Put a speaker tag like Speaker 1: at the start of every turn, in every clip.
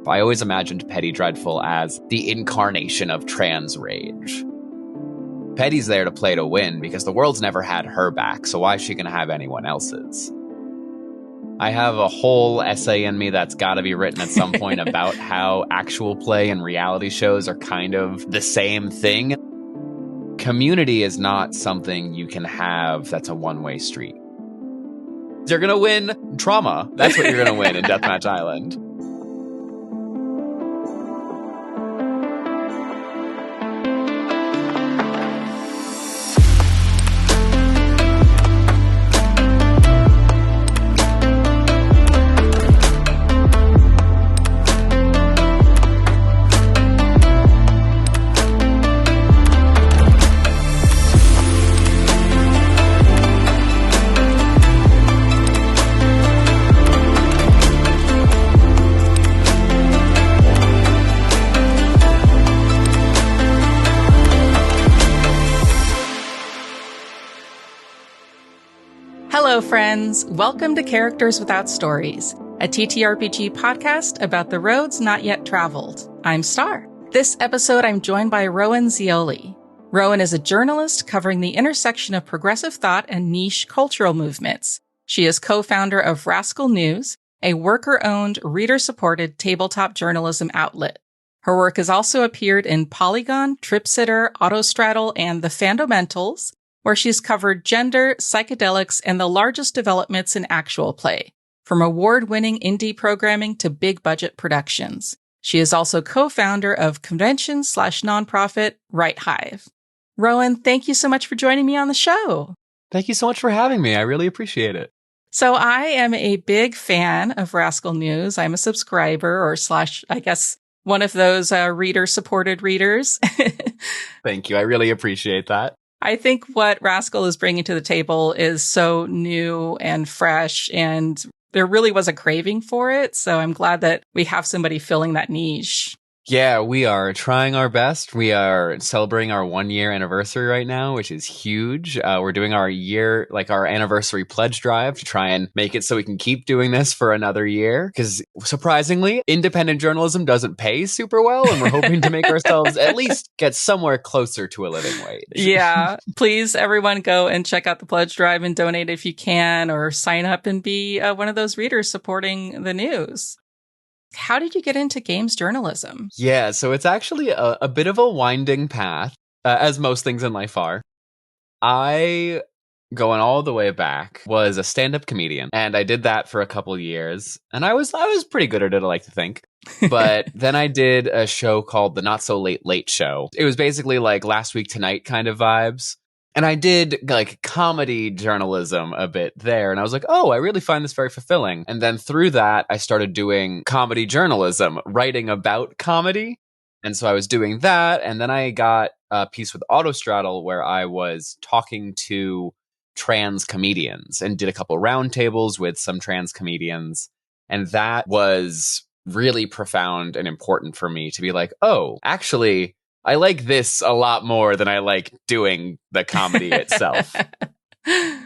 Speaker 1: I always imagined Petty Dreadful as the incarnation of trans rage. Petty's there to play to win because the world's never had her back, so why is she going to have anyone else's? I have a whole essay in me that's got to be written at some point about how actual play and reality shows are kind of the same thing. Community is not something you can have that's a one-way street. You're going to win trauma. That's what you're going to win in Deathmatch Island.
Speaker 2: Hello, friends. Welcome to Characters Without Stories, a TTRPG podcast about the roads not yet traveled. I'm Star. This episode, I'm joined by Rowan Zeoli. Rowan is a journalist covering the intersection of progressive thought and niche cultural movements. She is co-founder of Rascal News, a worker-owned, reader-supported tabletop journalism outlet. Her work has also appeared in Polygon, Tripsitter, Autostraddle, and the Fandomentals, where she's covered gender, psychedelics, and the largest developments in actual play, from award-winning indie programming to big-budget productions. She is also co-founder of convention/nonprofit WriteHive. Rowan, thank you so much for joining me on the show.
Speaker 1: Thank you so much for having me. I really appreciate it.
Speaker 2: So I am a big fan of Rascal News. I'm a subscriber or I guess, one of those reader-supported readers.
Speaker 1: Thank you. I really appreciate that.
Speaker 2: I think what Rascal is bringing to the table is so new and fresh, and there really was a craving for it. So I'm glad that we have somebody filling that niche.
Speaker 1: Yeah, we are trying our best. We are celebrating our 1-year anniversary right now, which is huge. We're doing our anniversary pledge drive to try and make it so we can keep doing this for another year. Because surprisingly, independent journalism doesn't pay super well, and we're hoping to make ourselves at least get somewhere closer to a living wage.
Speaker 2: Yeah, please, everyone, go and check out the pledge drive and donate if you can, or sign up and be one of those readers supporting the news. How did you get into games journalism?
Speaker 1: Yeah, so it's actually a bit of a winding path, as most things in life are. I, going all the way back, was a stand-up comedian, and I did that for a couple years, and I was pretty good at it, I like to think. But then I did a show called The Not So Late Late Show. It was basically like Last Week Tonight kind of vibes. And I did like comedy journalism a bit there. And I was like, oh, I really find this very fulfilling. And then through that, I started doing comedy journalism, writing about comedy. And so I was doing that. And then I got a piece with Autostraddle where I was talking to trans comedians and did a couple roundtables with some trans comedians. And that was really profound and important for me to be like, oh, actually, I like this a lot more than I like doing the comedy itself.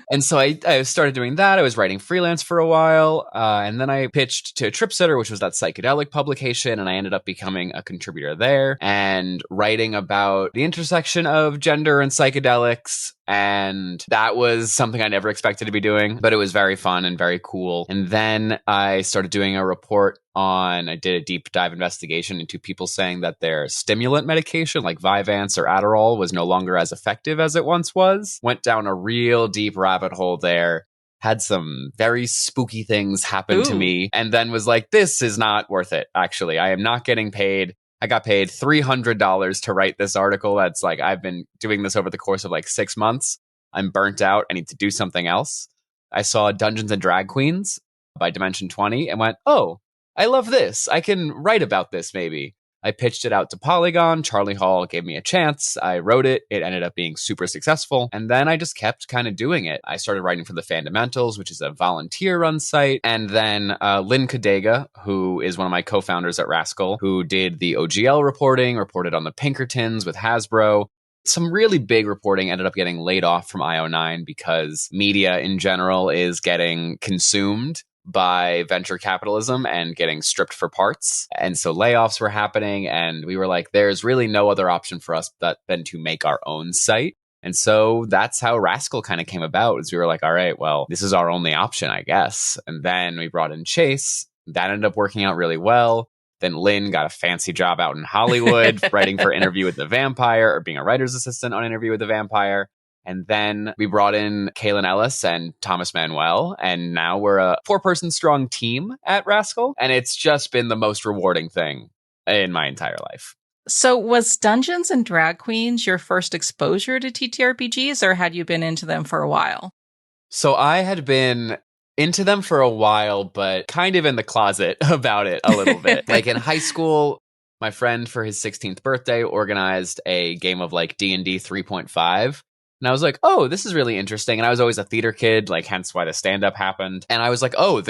Speaker 1: And so I started doing that. I was writing freelance for a while. And then I pitched to Tripsitter, which was that psychedelic publication. And I ended up becoming a contributor there and writing about the intersection of gender and psychedelics. And that was something I never expected to be doing, but it was very fun and very cool. And then I started doing a report I did a deep dive investigation into people saying that their stimulant medication like Vyvanse or Adderall was no longer as effective as it once was. Went down a real deep rabbit hole there. Had some very spooky things happen to me, and then was like, this is not worth it. Actually, I am not getting paid. I got paid $300 to write this article. That's like, I've been doing this over the course of like 6 months. I'm burnt out. I need to do something else. I saw Dungeons and Drag Queens by Dimension 20 and went, oh, I love this. I can write about this maybe. I pitched it out to Polygon. Charlie Hall gave me a chance. I wrote it. It ended up being super successful. And then I just kept kind of doing it. I started writing for the Fandomentals, which is a volunteer-run site. And then Lynn Kadega, who is one of my co-founders at Rascal, who did the OGL reporting, reported on the Pinkertons with Hasbro. Some really big reporting, ended up getting laid off from IO9 because media in general is getting consumed by venture capitalism and getting stripped for parts. And so layoffs were happening, and we were like, there's really no other option for us than to make our own site. And so that's how Rascal kind of came about, is we were like, all right, well, this is our only option, I guess. And then we brought in Chase. That ended up working out really well. Then Lynn got a fancy job out in Hollywood writing for Interview with the Vampire, or being a writer's assistant on Interview with the Vampire. And then we brought in Kaylin Ellis and Thomas Manuel, and now we're a 4-person strong team at Rascal. And it's just been the most rewarding thing in my entire life.
Speaker 2: So was Dungeons and Drag Queens your first exposure to TTRPGs, or had you been into them for a while?
Speaker 1: So I had been into them for a while, but kind of in the closet about it a little bit. Like in high school, my friend for his 16th birthday organized a game of like D&D 3.5. And I was like, oh, this is really interesting. And I was always a theater kid, like hence why the stand-up happened. And I was like, oh,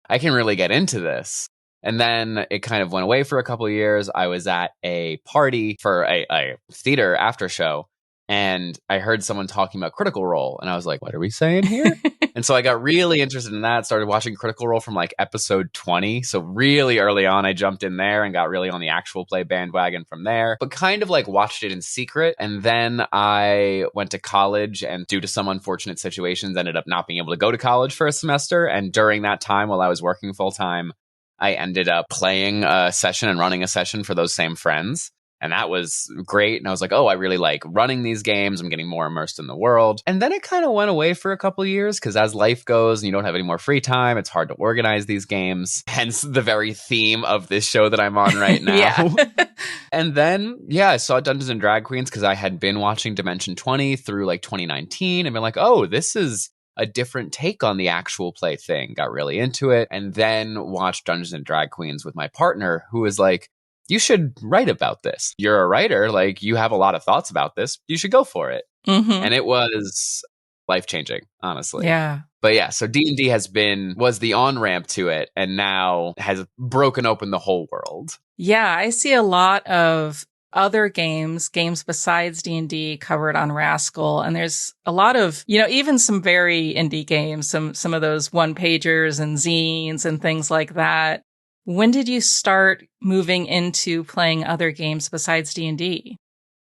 Speaker 1: I can really get into this. And then it kind of went away for a couple of years. I was at a party for a theater after show, and I heard someone talking about Critical Role. And I was like, what are we saying here? And so I got really interested in that, started watching Critical Role from like episode 20. So really early on, I jumped in there and got really on the actual play bandwagon from there, but kind of like watched it in secret. And then I went to college, and due to some unfortunate situations, ended up not being able to go to college for a semester. And during that time, while I was working full time, I ended up playing a session and running a session for those same friends. And that was great. And I was like, oh, I really like running these games. I'm getting more immersed in the world. And then it kind of went away for a couple of years, because as life goes and you don't have any more free time, it's hard to organize these games. Hence the very theme of this show that I'm on right now. And then, I saw Dungeons and Drag Queens because I had been watching Dimension 20 through like 2019 and been like, oh, this is a different take on the actual play thing. Got really into it, and then watched Dungeons and Drag Queens with my partner, who was like, you should write about this. You're a writer. Like, you have a lot of thoughts about this. You should go for it.
Speaker 2: Mm-hmm.
Speaker 1: And it was life-changing, honestly.
Speaker 2: Yeah.
Speaker 1: But yeah, so D&D was the on-ramp to it, and now has broken open the whole world. Yeah,
Speaker 2: I see a lot of other games besides D&D covered on Rascal. And there's a lot of, even some very indie games, some of those one-pagers and zines and things like that. When did you start moving into playing other games besides D&D?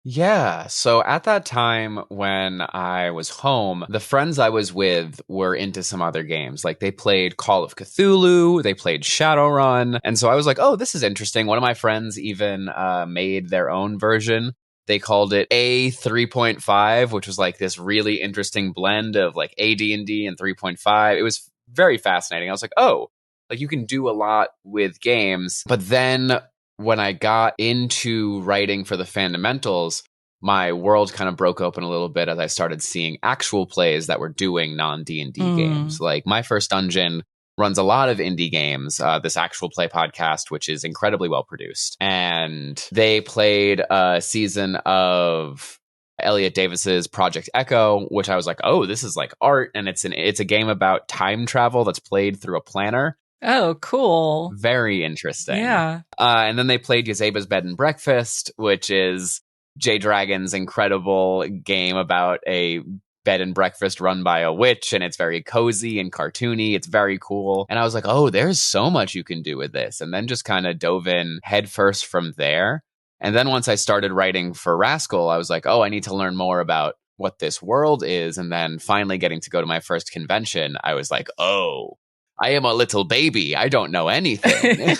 Speaker 1: Yeah, so at that time when I was home, the friends I was with were into some other games. Like, they played Call of Cthulhu, they played Shadowrun. And so I was like, oh, this is interesting. One of my friends even made their own version. They called it A 3.5, which was like this really interesting blend of like AD&D and 3.5. It was very fascinating. I was like, oh, like you can do a lot with games. But then when I got into writing for the Fandomentals, my world kind of broke open a little bit as I started seeing actual plays that were doing non-D&D games. Like, My First Dungeon runs a lot of indie games, this actual play podcast, which is incredibly well produced. And they played a season of Elliot Davis's Project Echo, which I was like, oh, this is like art. And it's a game about time travel that's played through a planner.
Speaker 2: Oh, cool.
Speaker 1: Very interesting.
Speaker 2: Yeah.
Speaker 1: And then they played Yazeba's Bed and Breakfast, which is Jay Dragon's incredible game about a bed and breakfast run by a witch, and it's very cozy and cartoony. It's very cool. And I was like, oh, there's so much you can do with this. And then just kind of dove in headfirst from there. And then once I started writing for Rascal, I was like, oh, I need to learn more about what this world is. And then finally getting to go to my first convention, I was like, oh, I am a little baby. I don't know anything.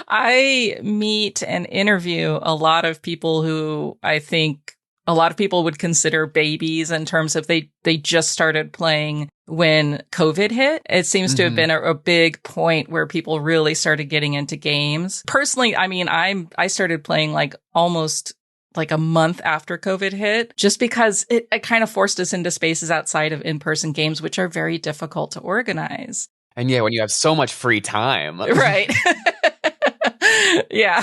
Speaker 2: I meet and interview a lot of people who I think a lot of people would consider babies in terms of they just started playing when COVID hit. It seems to have been a big point where people really started getting into games. Personally, I mean, I started playing like almost like a month after COVID hit, just because it kind of forced us into spaces outside of in-person games, which are very difficult to organize.
Speaker 1: And yeah, when you have so much free time.
Speaker 2: Right. Yeah.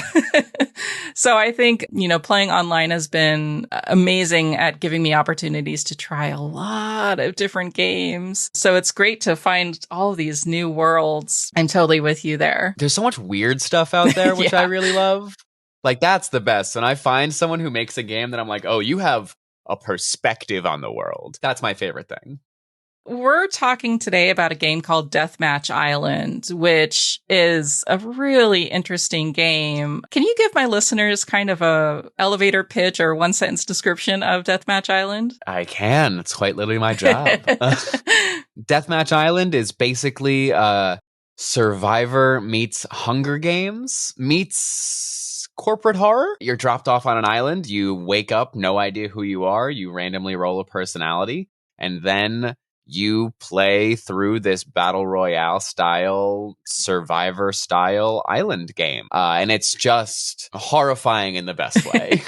Speaker 2: So I think, playing online has been amazing at giving me opportunities to try a lot of different games. So it's great to find all of these new worlds. I'm totally with you there.
Speaker 1: There's so much weird stuff out there, which I really love. Like, that's the best. When I find someone who makes a game that I'm like, oh, you have a perspective on the world. That's my favorite thing.
Speaker 2: We're talking today about a game called Deathmatch Island, which is a really interesting game. Can you give my listeners kind of a elevator pitch or one sentence description of Deathmatch Island?
Speaker 1: I can. It's quite literally my job. Deathmatch Island is basically Survivor meets Hunger Games meets corporate horror. You're dropped off on an island. You wake up, no idea who you are. You randomly roll a personality, and then you play through this battle royale style, Survivor style island game. And it's just horrifying in the best way.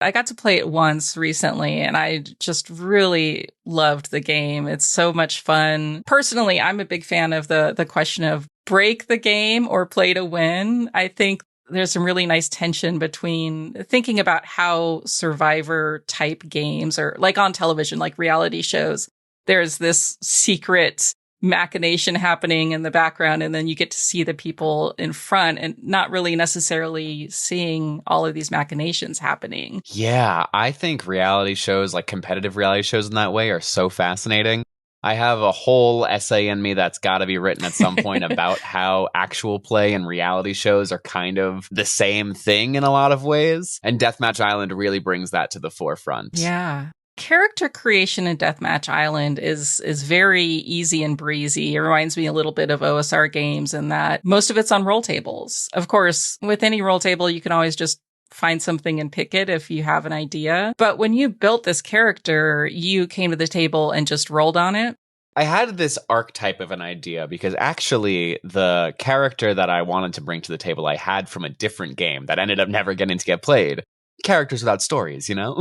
Speaker 2: I got to play it once recently, and I just really loved the game. It's so much fun. Personally, I'm a big fan of the question of break the game or play to win. I think there's some really nice tension between thinking about how Survivor type games or like on television, like reality shows, there's this secret machination happening in the background, and then you get to see the people in front and not really necessarily seeing all of these machinations happening.
Speaker 1: Yeah, I think reality shows, like competitive reality shows in that way, are so fascinating. I have a whole essay in me that's got to be written at some point about how actual play and reality shows are kind of the same thing in a lot of ways. And Deathmatch Island really brings that to the forefront.
Speaker 2: Yeah. Character creation in Deathmatch Island is very easy and breezy. It reminds me a little bit of OSR games in that most of it's on roll tables. Of course, with any roll table, you can always just find something and pick it if you have an idea. But when you built this character, you came to the table and just rolled on it.
Speaker 1: I had this archetype of an idea because actually the character that I wanted to bring to the table I had from a different game that ended up never getting to get played. Characters without stories, you know?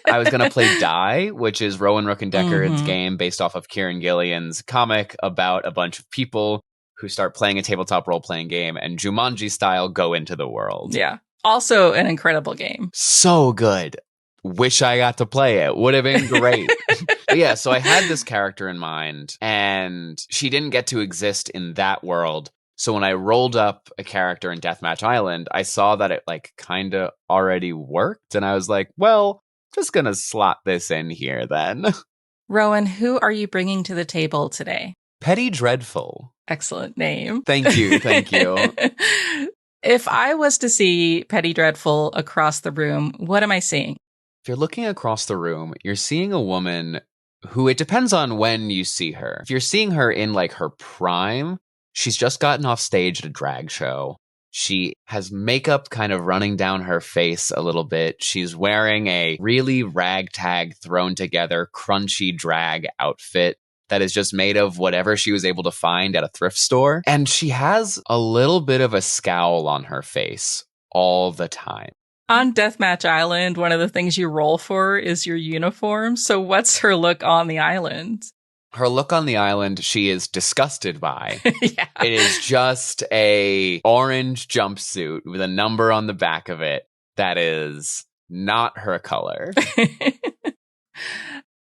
Speaker 1: I was going to play Die, which is Rowan Rook and Deckard's game based off of Kieran Gillian's comic about a bunch of people who start playing a tabletop role-playing game and Jumanji style go into the world.
Speaker 2: Yeah. Also an incredible game.
Speaker 1: So good. Wish I got to play it. Would have been great. But yeah, so I had this character in mind, and she didn't get to exist in that world. So when I rolled up a character in Deathmatch Island, I saw that it like kind of already worked. And I was like, well, just going to slot this in here then.
Speaker 2: Rowan, who are you bringing to the table today?
Speaker 1: Petty Dreadful.
Speaker 2: Excellent name.
Speaker 1: Thank you. Thank you.
Speaker 2: If I was to see Petty Dreadful across the room, what am I seeing?
Speaker 1: If you're looking across the room, you're seeing a woman who, it depends on when you see her. If you're seeing her in like her prime, she's just gotten off stage at a drag show. She has makeup kind of running down her face a little bit. She's wearing a really ragtag, thrown together, crunchy drag outfit that is just made of whatever she was able to find at a thrift store. And she has a little bit of a scowl on her face all the time.
Speaker 2: On Deathmatch Island, one of the things you roll for is your uniform. So what's her look on the island?
Speaker 1: Her look on the island, she is disgusted by.
Speaker 2: Yeah.
Speaker 1: It is just a orange jumpsuit with a number on the back of it that is not her color.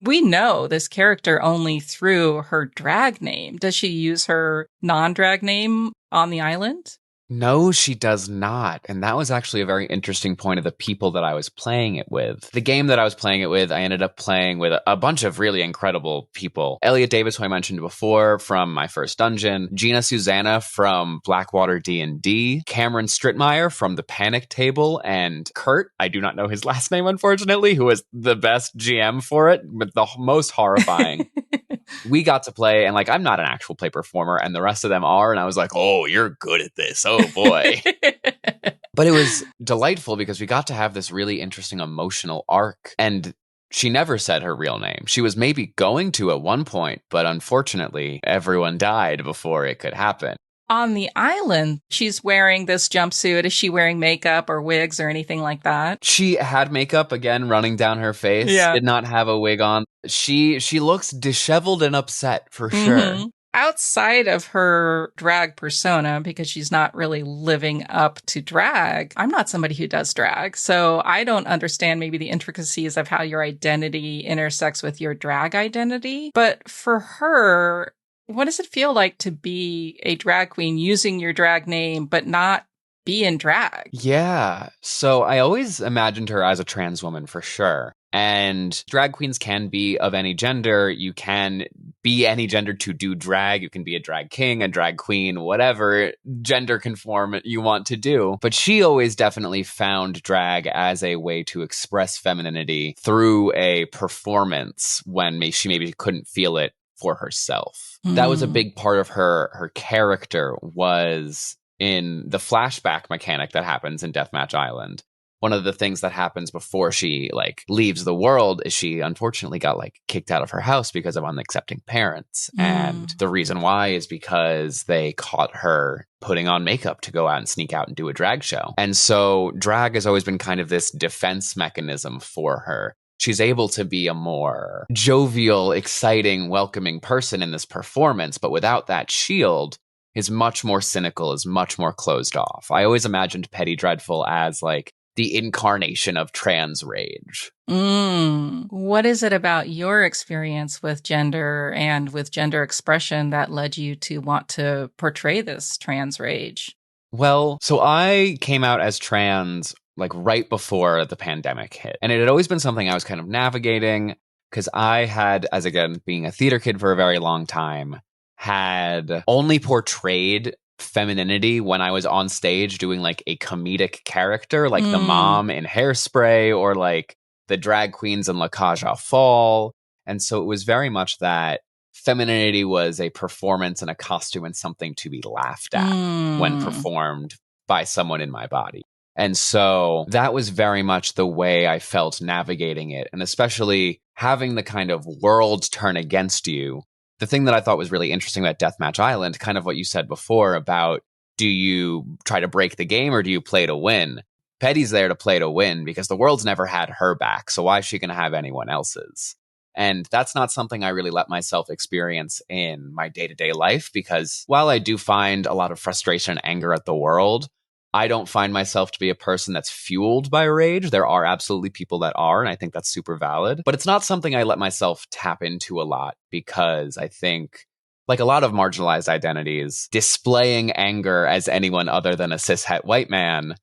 Speaker 2: We know this character only through her drag name. Does she use her non-drag name on the island?
Speaker 1: No, she does not. And that was actually a very interesting point of the people that I was playing it with. The game that I was playing it with, I ended up playing with a bunch of really incredible people. Elliot Davis, who I mentioned before from my first dungeon, Gina Susanna from Blackwater D&D, Cameron Strittmeyer from the Panic Table, and Kurt, I do not know his last name, unfortunately, who was the best GM for it, but the most horrifying. We got to play, and like, I'm not an actual play performer, and the rest of them are, and I was like, oh, you're good at this. Oh, boy. But it was delightful because we got to have this really interesting emotional arc, and she never said her real name. She was maybe going to at one point, but unfortunately, everyone died before it could happen.
Speaker 2: On the island, she's wearing this jumpsuit. Is she wearing makeup or wigs or anything like that?
Speaker 1: She had makeup, again, running down her face.
Speaker 2: Yeah.
Speaker 1: Did not have a wig on. She looks disheveled and upset, for sure.
Speaker 2: Outside of her drag persona, because she's not really living up to drag, I'm not somebody who does drag, so I don't understand maybe the intricacies of how your identity intersects with your drag identity. But for her, what does it feel like to be a drag queen using your drag name, but not be in drag?
Speaker 1: Yeah. So I always imagined her as a trans woman, for sure. And drag queens can be of any gender. You can be any gender to do drag. You can be a drag king, a drag queen, whatever gender conform you want to do. But she always definitely found drag as a way to express femininity through a performance when she maybe couldn't feel it for herself. That was a big part of her character, was in the flashback mechanic that happens in Deathmatch Island. One of the things that happens before she leaves the world is she unfortunately got kicked out of her house because of unaccepting parents. And the reason why is because they caught her putting on makeup to go out and sneak out and do a drag show. And so drag has always been kind of this defense mechanism for her. She's able to be a more jovial, exciting, welcoming person in this performance, but without that shield, is much more cynical, is much more closed off. I always imagined Petty Dreadful as the incarnation of trans rage.
Speaker 2: What is it about your experience with gender and with gender expression that led you to want to portray this trans rage?
Speaker 1: Well, so I came out as trans right before the pandemic hit. And it had always been something I was kind of navigating because I had, as again, being a theater kid for a very long time, had only portrayed femininity when I was on stage doing a comedic character, the mom in Hairspray or the drag queens in La Cage aux Folles. And so it was very much that femininity was a performance and a costume and something to be laughed at when performed by someone in my body. And so that was very much the way I felt navigating it. And especially having the kind of world turn against you. The thing that I thought was really interesting about Deathmatch Island, kind of what you said before about, do you try to break the game or do you play to win? Petty's there to play to win because the world's never had her back. So why is she going to have anyone else's? And that's not something I really let myself experience in my day-to-day life, because while I do find a lot of frustration and anger at the world, I don't find myself to be a person that's fueled by rage. There are absolutely people that are, and I think that's super valid. But it's not something I let myself tap into a lot, because I think, a lot of marginalized identities, displaying anger as anyone other than a cishet white man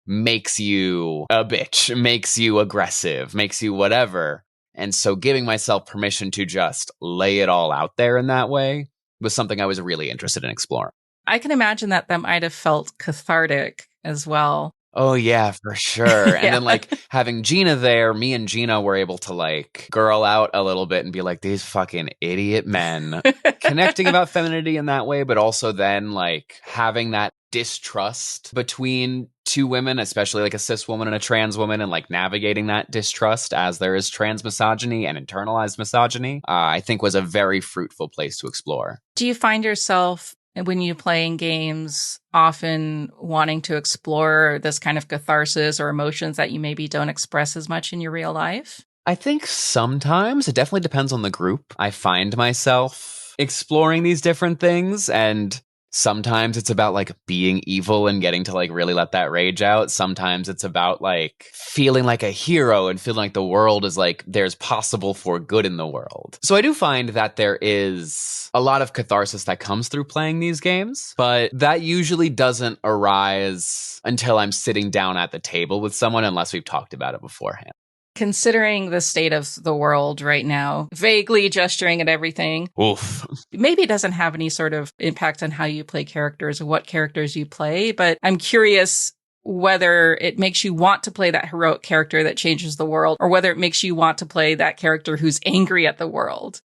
Speaker 1: makes you a bitch, makes you aggressive, makes you whatever. And so giving myself permission to just lay it all out there in that way was something I was really interested in exploring.
Speaker 2: I can imagine that might have felt cathartic as well.
Speaker 1: Oh, yeah, for sure. And then having Gina there, me and Gina were able to girl out a little bit and be these fucking idiot men, connecting about femininity in that way, but also then having that distrust between two women, especially a cis woman and a trans woman, and navigating that distrust as there is trans misogyny and internalized misogyny, I think was a very fruitful place to explore.
Speaker 2: Do you find yourself, when you play in games, often wanting to explore this kind of catharsis or emotions that you maybe don't express as much in your real life?
Speaker 1: I think sometimes. It definitely depends on the group. I find myself exploring these different things, and sometimes it's about being evil and getting to really let that rage out. Sometimes it's about feeling like a hero and feeling like the world is there's possible for good in the world. So I do find that there is a lot of catharsis that comes through playing these games, but that usually doesn't arise until I'm sitting down at the table with someone, unless we've talked about it beforehand.
Speaker 2: Considering the state of the world right now, vaguely gesturing at everything,
Speaker 1: Oof.
Speaker 2: Maybe it doesn't have any sort of impact on how you play characters or what characters you play, but I'm curious whether it makes you want to play that heroic character that changes the world, or whether it makes you want to play that character who's angry at the world.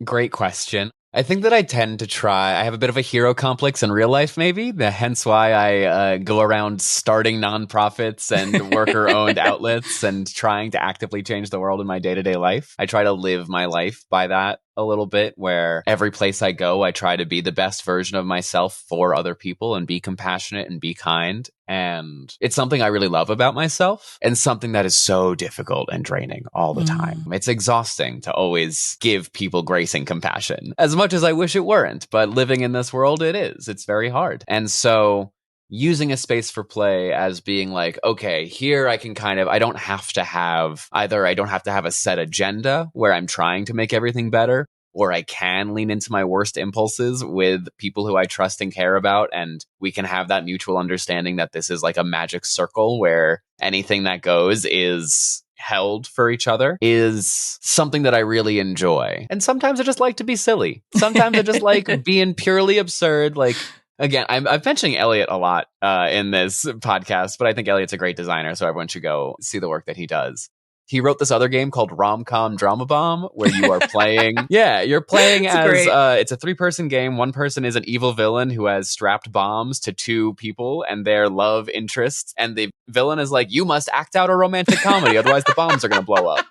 Speaker 1: Great question. I think that I tend to I have a bit of a hero complex in real life, maybe. Hence why I go around starting nonprofits and worker-owned outlets and trying to actively change the world in my day-to-day life. I try to live my life by that a little bit, where every place I go, I try to be the best version of myself for other people and be compassionate and be kind. And it's something I really love about myself, and something that is so difficult and draining all the time. It's exhausting to always give people grace and compassion, as much as I wish it weren't. But living in this world, it is. It's very hard. And so using a space for play as being okay, here I can I don't have to have a set agenda where I'm trying to make everything better, or I can lean into my worst impulses with people who I trust and care about, and we can have that mutual understanding that this is a magic circle where anything that goes is held for each other is something that I really enjoy. And sometimes I just like to be silly. Sometimes I just like being purely absurd. Like, again, I'm mentioning Elliot a lot in this podcast, but I think Elliot's a great designer, so everyone should go see the work that he does. He wrote this other game called Rom-Com Drama Bomb, where you are playing. You're playing as it's a 3-person game. One person is an evil villain who has strapped bombs to 2 people and their love interests. And the villain is like, you must act out a romantic comedy, otherwise the bombs are going to blow up.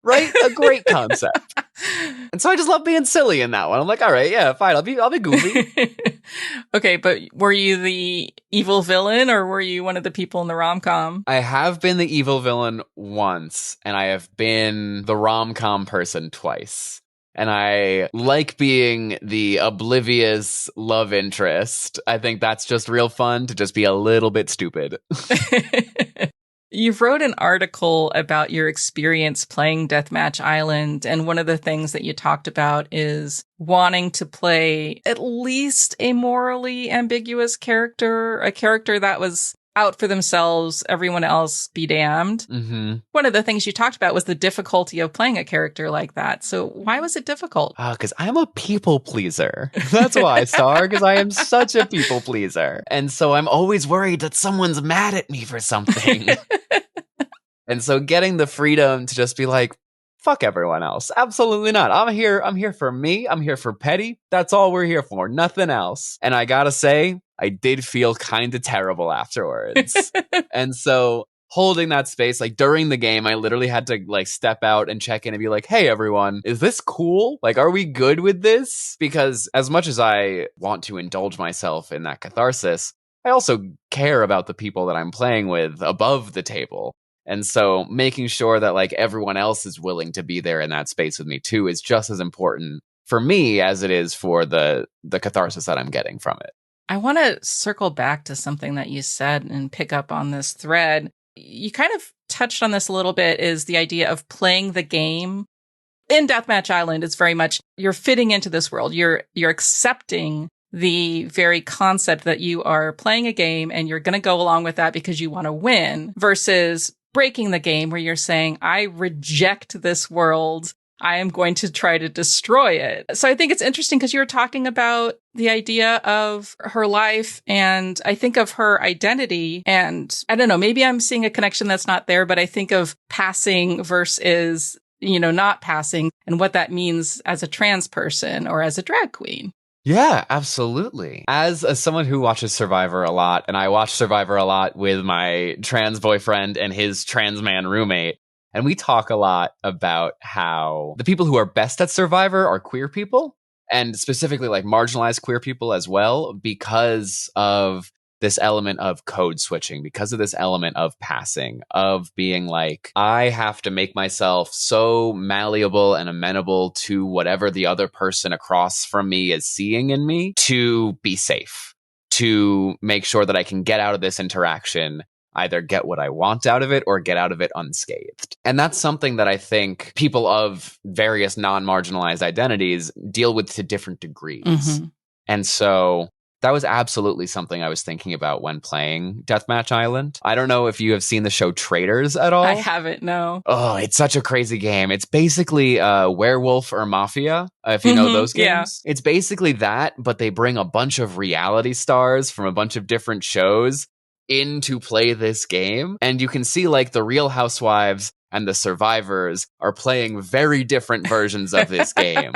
Speaker 1: Right? A great concept. And so I just love being silly in that one. I'm like, all right, yeah, fine. I'll be goofy.
Speaker 2: Okay, but were you the evil villain or were you one of the people in the rom-com?
Speaker 1: I have been the evil villain once, and I have been the rom-com person twice. And I like being the oblivious love interest. I think that's just real fun to just be a little bit stupid.
Speaker 2: You wrote an article about your experience playing Deathmatch Island, and one of the things that you talked about is wanting to play at least a morally ambiguous character, a character that was out for themselves, everyone else be damned.
Speaker 1: Mm-hmm.
Speaker 2: One of the things you talked about was the difficulty of playing a character like that. So why was it difficult?
Speaker 1: Because I'm a people pleaser. That's why, Star, because I am such a people pleaser. And so I'm always worried that someone's mad at me for something. And so getting the freedom to just be like, fuck everyone else. Absolutely not. I'm here for me. I'm here for Petty. That's all we're here for. Nothing else. And I gotta say, I did feel kind of terrible afterwards. And so holding that space, like during the game, I literally had to like step out and check in and be like, hey, everyone, is this cool? Like, are we good with this? Because as much as I want to indulge myself in that catharsis, I also care about the people that I'm playing with above the table. And so making sure that like everyone else is willing to be there in that space with me too is just as important for me as it is for the catharsis that I'm getting from it.
Speaker 2: I want to circle back to something that you said and pick up on this thread. You kind of touched on this a little bit, is the idea of playing the game. In Deathmatch Island, it's very much you're fitting into this world. You're accepting the very concept that you are playing a game and you're going to go along with that because you want to win, versus breaking the game where you're saying, I reject this world. I am going to try to destroy it. So I think it's interesting because you were talking about the idea of her life, and I think of her identity, and I don't know, maybe I'm seeing a connection that's not there, but I think of passing versus, not passing and what that means as a trans person or as a drag queen.
Speaker 1: Yeah, absolutely. As someone who watches Survivor a lot, and I watch Survivor a lot with my trans boyfriend and his trans man roommate, and we talk a lot about how the people who are best at Survivor are queer people, and specifically like marginalized queer people as well, because of this element of code switching, because of this element of passing, of being like, I have to make myself so malleable and amenable to whatever the other person across from me is seeing in me to be safe, to make sure that I can get out of this interaction, either get what I want out of it or get out of it unscathed. And that's something that I think people of various non-marginalized identities deal with to different degrees. Mm-hmm. And so that was absolutely something I was thinking about when playing Deathmatch Island. I don't know if you have seen the show Traitors at all.
Speaker 2: I haven't, no.
Speaker 1: Oh, it's such a crazy game. It's basically Werewolf or Mafia, if you know those games. Yeah. It's basically that, but they bring a bunch of reality stars from a bunch of different shows in to play this game. And you can see like the Real Housewives and the Survivors are playing very different versions of this game.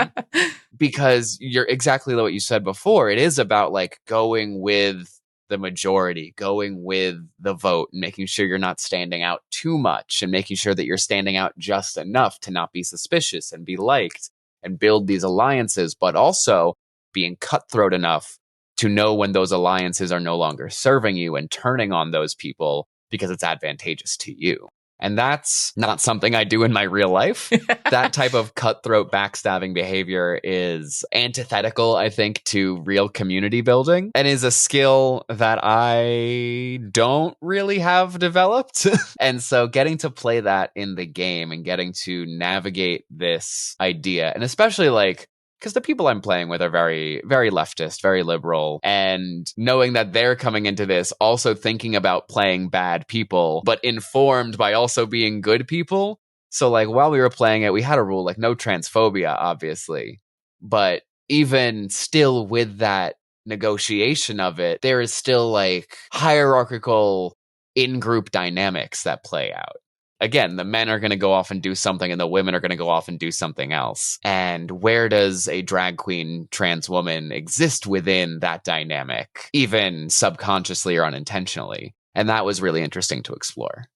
Speaker 1: Because you're exactly what you said before. It is about like going with the majority, going with the vote, and making sure you're not standing out too much, and making sure that you're standing out just enough to not be suspicious and be liked and build these alliances, but also being cutthroat enough to know when those alliances are no longer serving you and turning on those people because it's advantageous to you. And that's not something I do in my real life. That type of cutthroat backstabbing behavior is antithetical, I think, to real community building, and is a skill that I don't really have developed. And so getting to play that in the game and getting to navigate this idea, and especially like because the people I'm playing with are very, very leftist, very liberal. And knowing that they're coming into this also thinking about playing bad people, but informed by also being good people. So like while we were playing it, we had a rule like no transphobia, obviously. But even still with that negotiation of it, there is still like hierarchical in-group dynamics that play out. Again, the men are going to go off and do something and the women are going to go off and do something else. And where does a drag queen trans woman exist within that dynamic, even subconsciously or unintentionally? And that was really interesting to explore.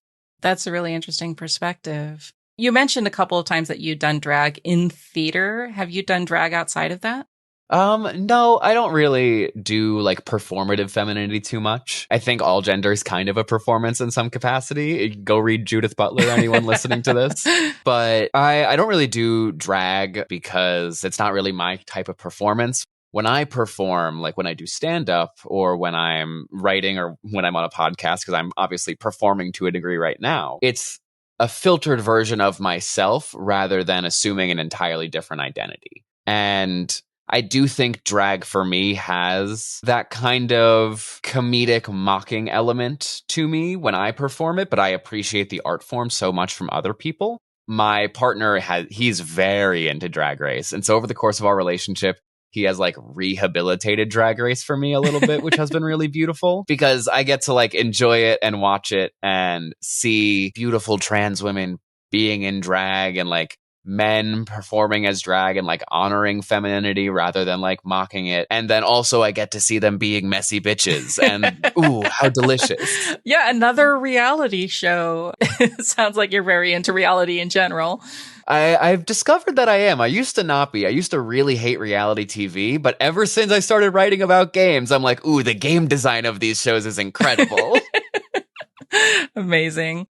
Speaker 2: That's a really interesting perspective. You mentioned a couple of times that you'd done drag in theater. Have you done drag outside of that?
Speaker 1: No, I don't really do like performative femininity too much. I think all gender is kind of a performance in some capacity. Go read Judith Butler, anyone listening to this. But I don't really do drag because it's not really my type of performance. When I perform, like when I do stand-up or when I'm writing or when I'm on a podcast, because I'm obviously performing to a degree right now, it's a filtered version of myself rather than assuming an entirely different identity. And I do think drag for me has that kind of comedic mocking element to me when I perform it, but I appreciate the art form so much from other people. My partner he's very into Drag Race. And so over the course of our relationship, he has like rehabilitated Drag Race for me a little bit, which has been really beautiful because I get to like enjoy it and watch it and see beautiful trans women being in drag and like men performing as drag and like honoring femininity rather than like mocking it. And then also I get to see them being messy bitches and ooh, how delicious.
Speaker 2: Yeah, another reality show. It sounds like you're very into reality in general.
Speaker 1: I've discovered that I am. I used to not be. I used to really hate reality TV, but ever since I started writing about games, I'm like, ooh, the game design of these shows is incredible.
Speaker 2: Amazing.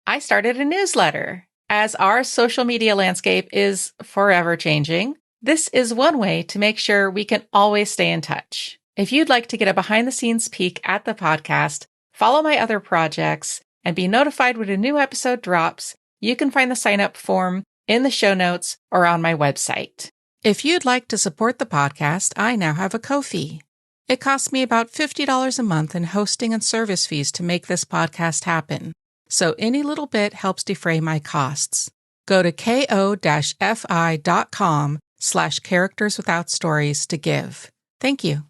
Speaker 2: I started a newsletter. As our social media landscape is forever changing, this is one way to make sure we can always stay in touch. If you'd like to get a behind-the-scenes peek at the podcast, follow my other projects, and be notified when a new episode drops, you can find the sign-up form in the show notes or on my website. If you'd like to support the podcast, I now have a Ko-fi. It costs me about $50 a month in hosting and service fees to make this podcast happen. So any little bit helps defray my costs. Go to ko-fi.com/characterswithoutstories to give. Thank you.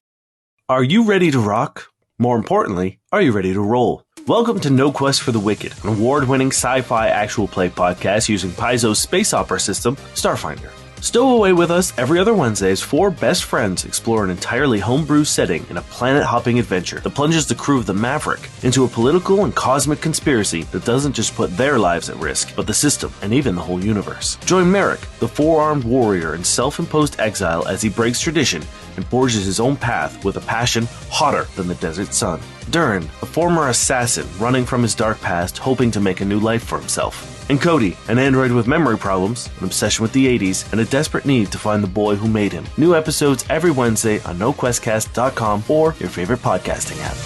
Speaker 3: Are you ready to rock? More importantly, are you ready to roll? Welcome to No Quest for the Wicked, an award-winning sci-fi actual play podcast using Paizo's space opera system, Starfinder. Stow away with us every other Wednesday as four best friends explore an entirely homebrew setting in a planet-hopping adventure that plunges the crew of the Maverick into a political and cosmic conspiracy that doesn't just put their lives at risk, but the system and even the whole universe. Join Merrick, the four-armed warrior in self-imposed exile, as he breaks tradition and forges his own path with a passion hotter than the desert sun. Durin, a former assassin running from his dark past, hoping to make a new life for himself. And Cody, an android with memory problems, an obsession with the 80s, and a desperate need to find the boy who made him. New episodes every Wednesday on NoQuestcast.com or your favorite podcasting app.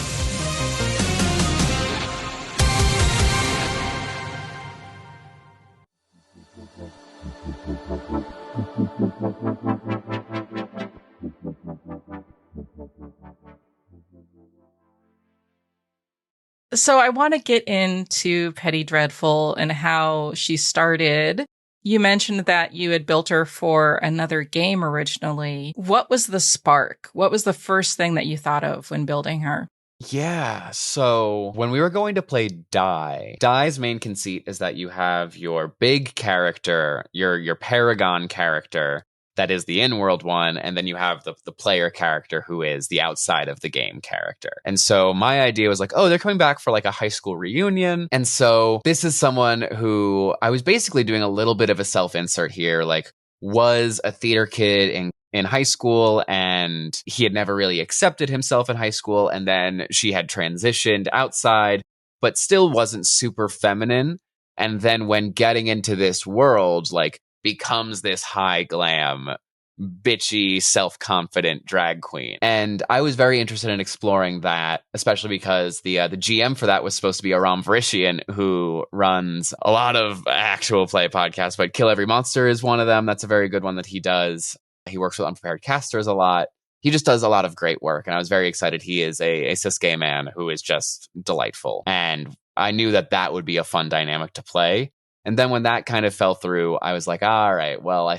Speaker 2: So I want to get into Petty Dreadful and how she started. You mentioned that you had built her for another game originally. What was the spark? What was the first thing that you thought of when building her?
Speaker 1: Yeah, so when we were going to play Die's main conceit is that you have your big character, your Paragon character, that is the in-world one, and then you have the player character who is the outside of the game character. And so my idea was like, oh, they're coming back for like a high school reunion. And so this is someone who I was basically doing a little bit of a self-insert here, like was a theater kid in high school, and he had never really accepted himself in high school. And then she had transitioned outside, but still wasn't super feminine. And then when getting into this world, like, becomes this high glam, bitchy, self-confident drag queen. And I was very interested in exploring that, especially because the GM for that was supposed to be Aram Varishian, who runs a lot of actual play podcasts, but Kill Every Monster is one of them. That's a very good one that he does. He works with Unprepared Casters a lot. He just does a lot of great work, and I was very excited. He is a cis gay man who is just delightful, and I knew that that would be a fun dynamic to play. And then when that kind of fell through, I was like, all right, well,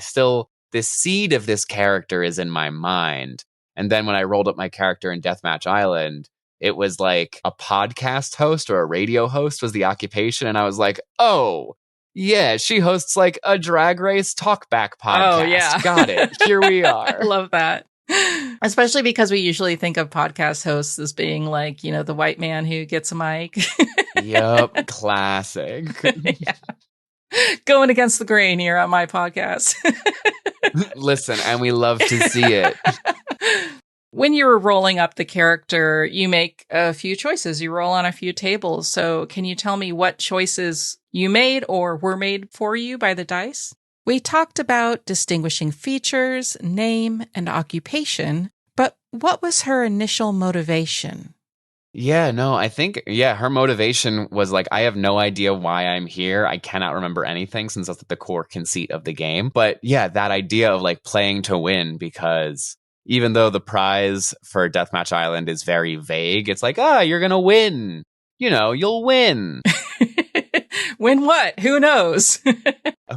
Speaker 1: this seed of this character is in my mind. And then when I rolled up my character in Deathmatch Island, it was like a podcast host or a radio host was the occupation. And I was like, oh, yeah, she hosts like a Drag Race talkback podcast.
Speaker 2: Oh, yeah.
Speaker 1: Got it. Here we are.
Speaker 2: I love that. Especially because we usually think of podcast hosts as being like, you know, the white man who gets a mic.
Speaker 1: Yep. Classic.
Speaker 2: Yeah. Going against the grain here on my podcast.
Speaker 1: Listen, and we love to see it.
Speaker 2: When you were rolling up the character, you make a few choices. You roll on a few tables. So can you tell me what choices you made or were made for you by the dice? We talked about distinguishing features, name, and occupation, but what was her initial motivation?
Speaker 1: Yeah, no, I think, her motivation was like, I have no idea why I'm here. I cannot remember anything since that's the core conceit of the game. But yeah, that idea of like playing to win, because even though the prize for Deathmatch Island is very vague, it's like, you're going to win. You know, you'll win.
Speaker 2: Win what? Who knows?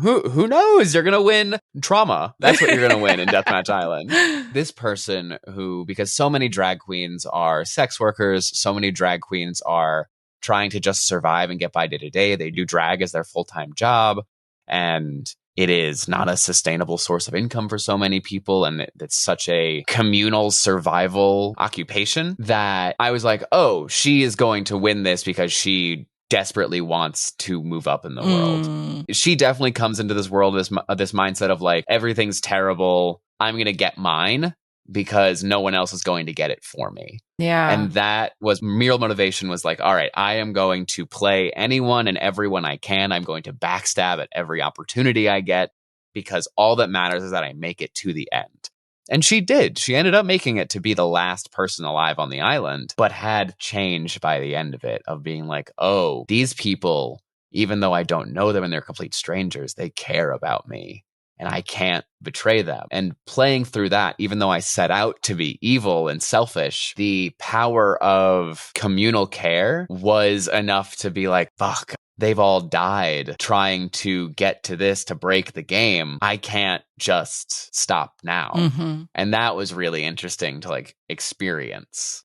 Speaker 1: Who knows? You're going to win trauma. That's what you're going to win in Deathmatch Island. This person who, because so many drag queens are sex workers, so many drag queens are trying to just survive and get by day to day. They do drag as their full-time job, and it is not a sustainable source of income for so many people. And it's such a communal survival occupation that I was like, oh, she is going to win this because she desperately wants to move up in the world. She definitely comes into this world, this mindset of like, everything's terrible. I'm going to get mine because no one else is going to get it for me.
Speaker 2: Yeah.
Speaker 1: And that was real motivation, was like, all right, I am going to play anyone and everyone I can. I'm going to backstab at every opportunity I get, because all that matters is that I make it to the end. And she did. She ended up making it to be the last person alive on the island, but had changed by the end of it, of being like, oh, these people, even though I don't know them and they're complete strangers, they care about me and I can't betray them. And playing through that, even though I set out to be evil and selfish, the power of communal care was enough to be like, fuck, they've all died trying to get to this, to break the game. I can't just stop now.
Speaker 2: Mm-hmm.
Speaker 1: And that was really interesting to like experience.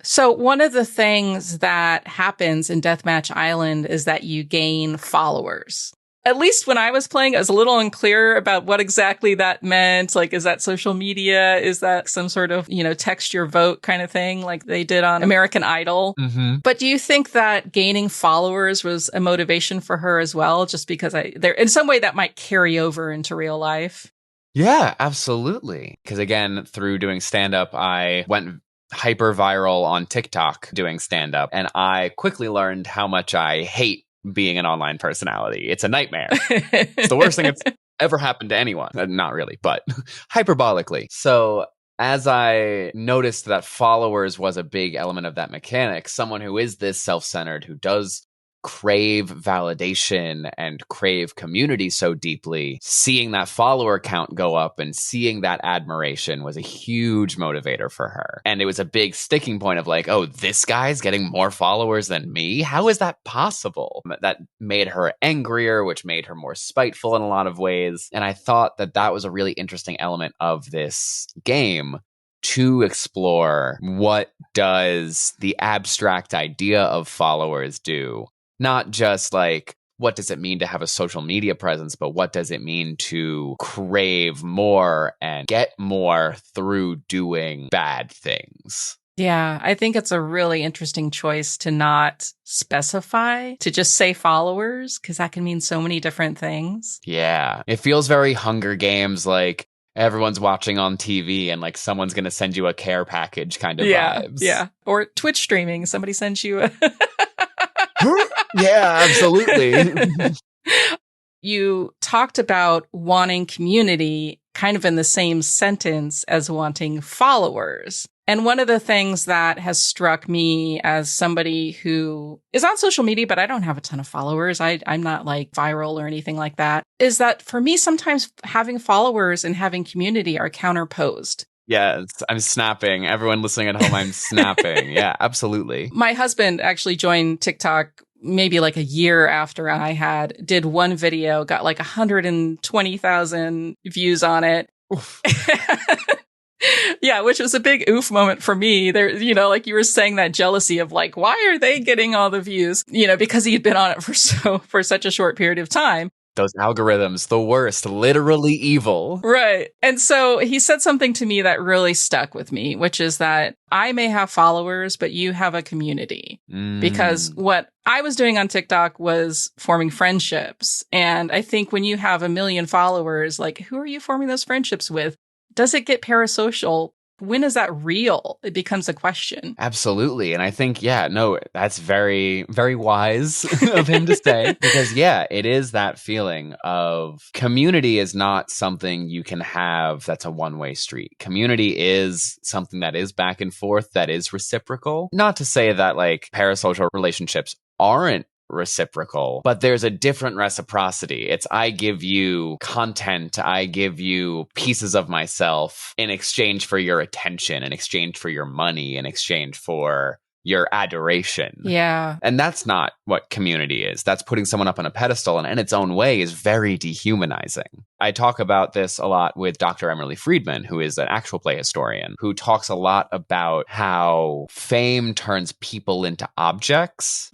Speaker 2: So one of the things that happens in Deathmatch Island is that you gain followers. At least when I was playing, I was a little unclear about what exactly that meant. Like, is that social media? Is that some sort of, text your vote kind of thing like they did on American Idol?
Speaker 1: Mm-hmm.
Speaker 2: But do you think that gaining followers was a motivation for her as well? Just because there in some way that might carry over into real life?
Speaker 1: Yeah, absolutely. Because again, through doing stand-up, I went hyper viral on TikTok doing stand-up. And I quickly learned how much I hate being an online personality. It's a nightmare. It's the worst thing that's ever happened to anyone. Not really, but hyperbolically. So as I noticed that followers was a big element of that mechanic, someone who is this self-centered, who does crave validation and crave community so deeply, seeing that follower count go up and seeing that admiration was a huge motivator for her. And it was a big sticking point of like, oh, this guy's getting more followers than me? How is that possible? That made her angrier, which made her more spiteful in a lot of ways. And I thought that that was a really interesting element of this game, to explore what does the abstract idea of followers do. Not just like, what does it mean to have a social media presence, but what does it mean to crave more and get more through doing bad things?
Speaker 2: Yeah, I think it's a really interesting choice to not specify, to just say followers, because that can mean so many different things.
Speaker 1: Yeah, it feels very Hunger Games, like everyone's watching on TV and like someone's going to send you a care package kind of
Speaker 2: Yeah,
Speaker 1: vibes.
Speaker 2: yeah. Or Twitch streaming. Somebody sends you a...
Speaker 1: Yeah, absolutely.
Speaker 2: You talked about wanting community kind of in the same sentence as wanting followers. And one of the things that has struck me as somebody who is on social media, but I don't have a ton of followers. I'm not like viral or anything like that, is that for me, sometimes having followers and having community are counterposed.
Speaker 1: Yes, I'm snapping. Everyone listening at home, I'm snapping. Yeah, absolutely.
Speaker 2: My husband actually joined TikTok maybe like a year after I did one video, got like 120,000 views on it. Yeah, which was a big oof moment for me. There, like you were saying, that jealousy of like, why are they getting all the views? Because he had been on it for such a short period of time.
Speaker 1: Those algorithms, the worst, literally evil.
Speaker 2: Right. And so he said something to me that really stuck with me, which is that I may have followers, but you have a community. Because what I was doing on TikTok was forming friendships. And I think when you have 1 million followers, like, who are you forming those friendships with? Does it get parasocial? When is that real? It becomes a question.
Speaker 1: Absolutely. And I think, that's very, very wise of him to say, because it is that feeling of community is not something you can have that's a one-way street. Community is something that is back and forth, that is reciprocal. Not to say that like parasocial relationships aren't reciprocal, but there's a different reciprocity. It's I give you content, I give you pieces of myself in exchange for your attention, in exchange for your money, in exchange for your adoration.
Speaker 2: Yeah.
Speaker 1: And that's not what community is. That's putting someone up on a pedestal, and in its own way is very dehumanizing. I talk about this a lot with Dr. Emily Friedman, who is an actual play historian, who talks a lot about how fame turns people into objects.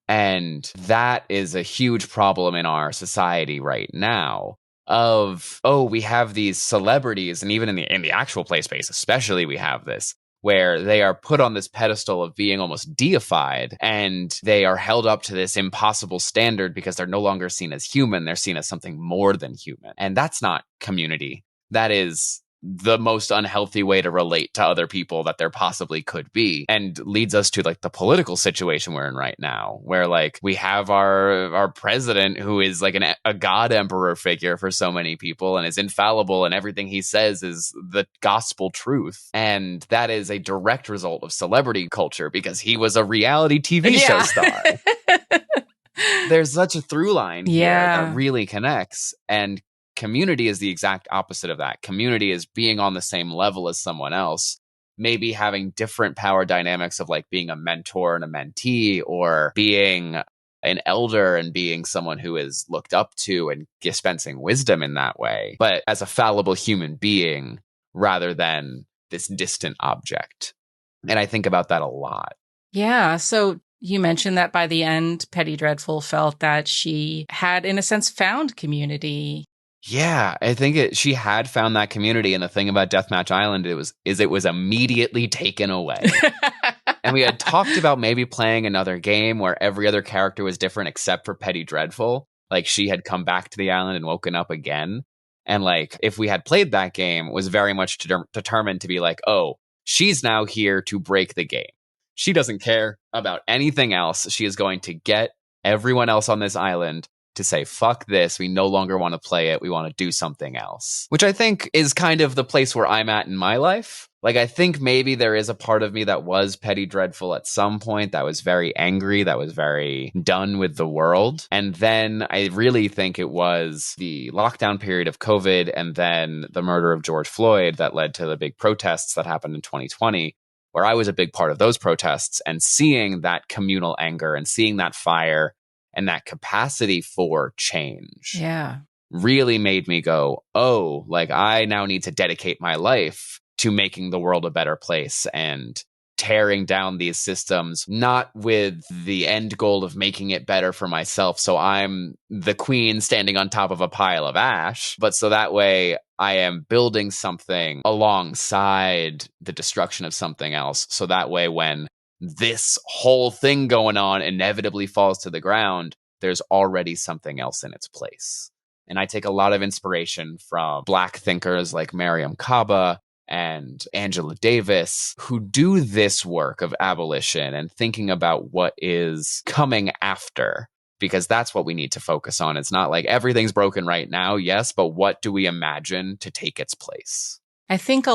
Speaker 1: And that is a huge problem in our society right now. We have these celebrities, and even in the actual play space especially, we have this, where they are put on this pedestal of being almost deified, and they are held up to this impossible standard because they're no longer seen as human. They're seen as something more than human. And that's not community. That is the most unhealthy way to relate to other people that there possibly could be, and leads us to like the political situation we're in right now, where like we have our president who is like a god emperor figure for so many people and is infallible, and everything he says is the gospel truth. And that is a direct result of celebrity culture, because he was a reality TV show star. There's such a through line here that really connects, and community is the exact opposite of that. Community is being on the same level as someone else, maybe having different power dynamics of like being a mentor and a mentee, or being an elder and being someone who is looked up to and dispensing wisdom in that way, but as a fallible human being rather than this distant object. And I think about that a lot.
Speaker 2: Yeah. So you mentioned that by the end, Petty Dreadful felt that she had, in a sense, found community.
Speaker 1: Yeah, I think she had found that community, and the thing about Deathmatch Island it was immediately taken away. And we had talked about maybe playing another game where every other character was different except for Petty Dreadful. Like she had come back to the island and woken up again. And like if we had played that game, was very much determined to be like, oh, she's now here to break the game. She doesn't care about anything else. She is going to get everyone else on this island to say, fuck this, we no longer want to play it, we want to do something else. Which I think is kind of the place where I'm at in my life. Like, I think maybe there is a part of me that was Petty Dreadful at some point, that was very angry, that was very done with the world. And then I really think it was the lockdown period of COVID and then the murder of George Floyd that led to the big protests that happened in 2020, where I was a big part of those protests, and seeing that communal anger and seeing that fire and that capacity for change really made me go, oh, like I now need to dedicate my life to making the world a better place and tearing down these systems, not with the end goal of making it better for myself. So I'm the queen standing on top of a pile of ash, but so that way I am building something alongside the destruction of something else. So that way when this whole thing going on inevitably falls to the ground, there's already something else in its place. And I take a lot of inspiration from Black thinkers like Mariam Kaba and Angela Davis, who do this work of abolition and thinking about what is coming after, because that's what we need to focus on. It's not like everything's broken right now, yes, but what do we imagine to take its place?
Speaker 2: I think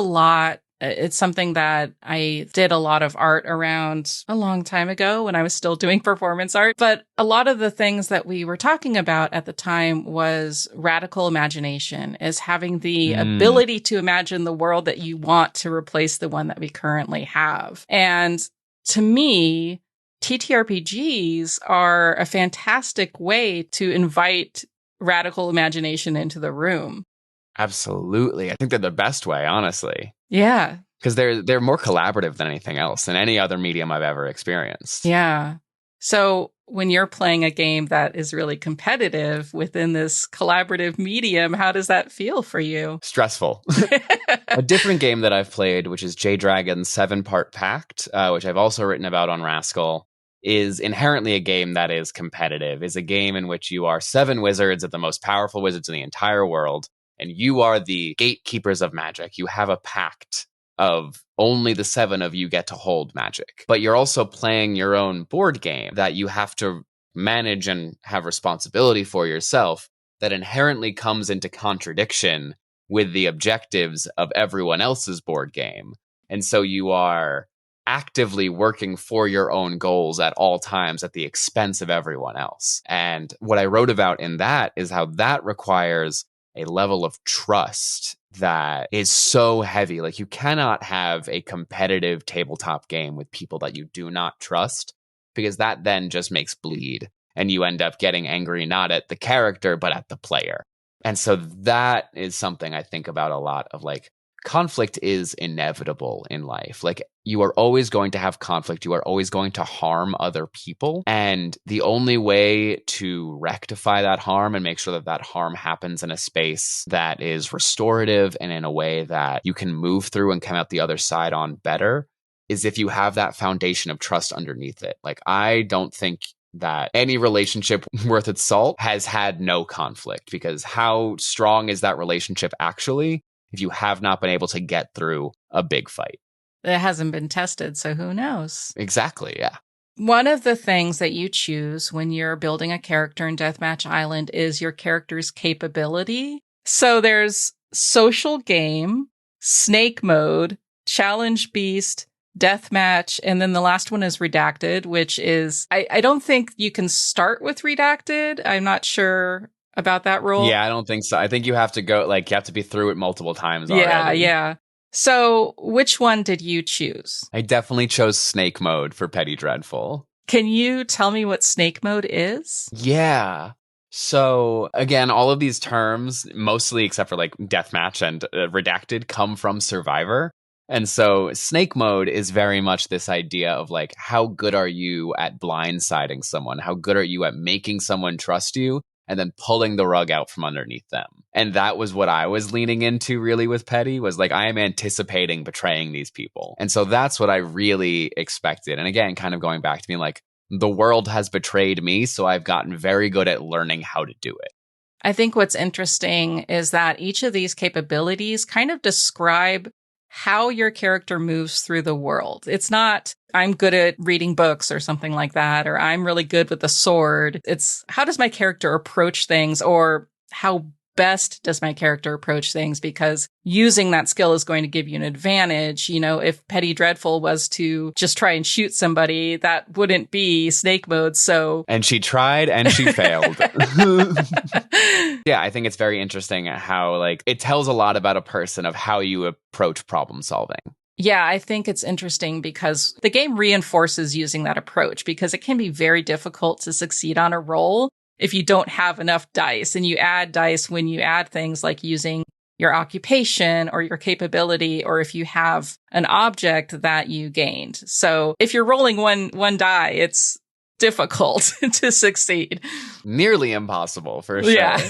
Speaker 2: it's something that I did a lot of art around a long time ago when I was still doing performance art. But a lot of the things that we were talking about at the time was radical imagination, is having the ability to imagine the world that you want to replace the one that we currently have. And to me, TTRPGs are a fantastic way to invite radical imagination into the room.
Speaker 1: Absolutely. I think they're the best way, honestly.
Speaker 2: Yeah.
Speaker 1: Because they're more collaborative than anything else, than any other medium I've ever experienced.
Speaker 2: Yeah. So when you're playing a game that is really competitive within this collaborative medium, how does that feel for you?
Speaker 1: Stressful. A different game that I've played, which is J-Dragon's 7-Part Pact, which I've also written about on Rascal, is inherently a game that is competitive, is a game in which you are 7 wizards of the most powerful wizards in the entire world. And you are the gatekeepers of magic. You have a pact of only the 7 of you get to hold magic. But you're also playing your own board game that you have to manage and have responsibility for yourself, that inherently comes into contradiction with the objectives of everyone else's board game. And so you are actively working for your own goals at all times at the expense of everyone else. And what I wrote about in that is how that requires a level of trust that is so heavy. Like, you cannot have a competitive tabletop game with people that you do not trust, because that then just makes bleed. And you end up getting angry, not at the character, but at the player. And so that is something I think about a lot of, like, conflict is inevitable in life. Like, you are always going to have conflict. You are always going to harm other people. And the only way to rectify that harm and make sure that that harm happens in a space that is restorative and in a way that you can move through and come out the other side on better is if you have that foundation of trust underneath it. Like, I don't think that any relationship worth its salt has had no conflict, because how strong is that relationship actually if you have not been able to get through a big fight?
Speaker 2: It hasn't been tested, so who knows?
Speaker 1: Exactly, yeah.
Speaker 2: One of the things that you choose when you're building a character in Deathmatch Island is your character's capability. So there's social game, snake mode, challenge beast, deathmatch, and then the last one is redacted, which is, I don't think you can start with redacted. I'm not sure about that rule.
Speaker 1: Yeah, I don't think so. I think you have to go, like, you have to be through it multiple times already.
Speaker 2: Yeah. So which one did you choose?
Speaker 1: I definitely chose snake mode for Petty Dreadful.
Speaker 2: Can you tell me what snake mode is?
Speaker 1: Yeah. So again, all of these terms, mostly except for like deathmatch and redacted, come from Survivor. And so snake mode is very much this idea of, like, how good are you at blindsiding someone? How good are you at making someone trust you and then pulling the rug out from underneath them? And that was what I was leaning into really with Petty, was like, I am anticipating betraying these people. And so that's what I really expected. And again, kind of going back to being like, the world has betrayed me, so I've gotten very good at learning how to do it.
Speaker 2: I think what's interesting is that each of these capabilities kind of describe how your character moves through the world. It's not, I'm good at reading books or something like that, or I'm really good with the sword. It's, how does my character approach things, or how best does my character approach things? Because using that skill is going to give you an advantage. You know, if Petty Dreadful was to just try and shoot somebody, that wouldn't be snake mode. So,
Speaker 1: and she tried and she failed. Yeah, I think it's very interesting how, like, it tells a lot about a person of how you approach problem solving.
Speaker 2: Yeah, I think it's interesting because the game reinforces using that approach, because it can be very difficult to succeed on a roll if you don't have enough dice. And you add dice when you add things like using your occupation or your capability, or if you have an object that you gained. So if you're rolling one die, it's difficult to succeed.
Speaker 1: Nearly impossible, for sure.
Speaker 2: Yeah.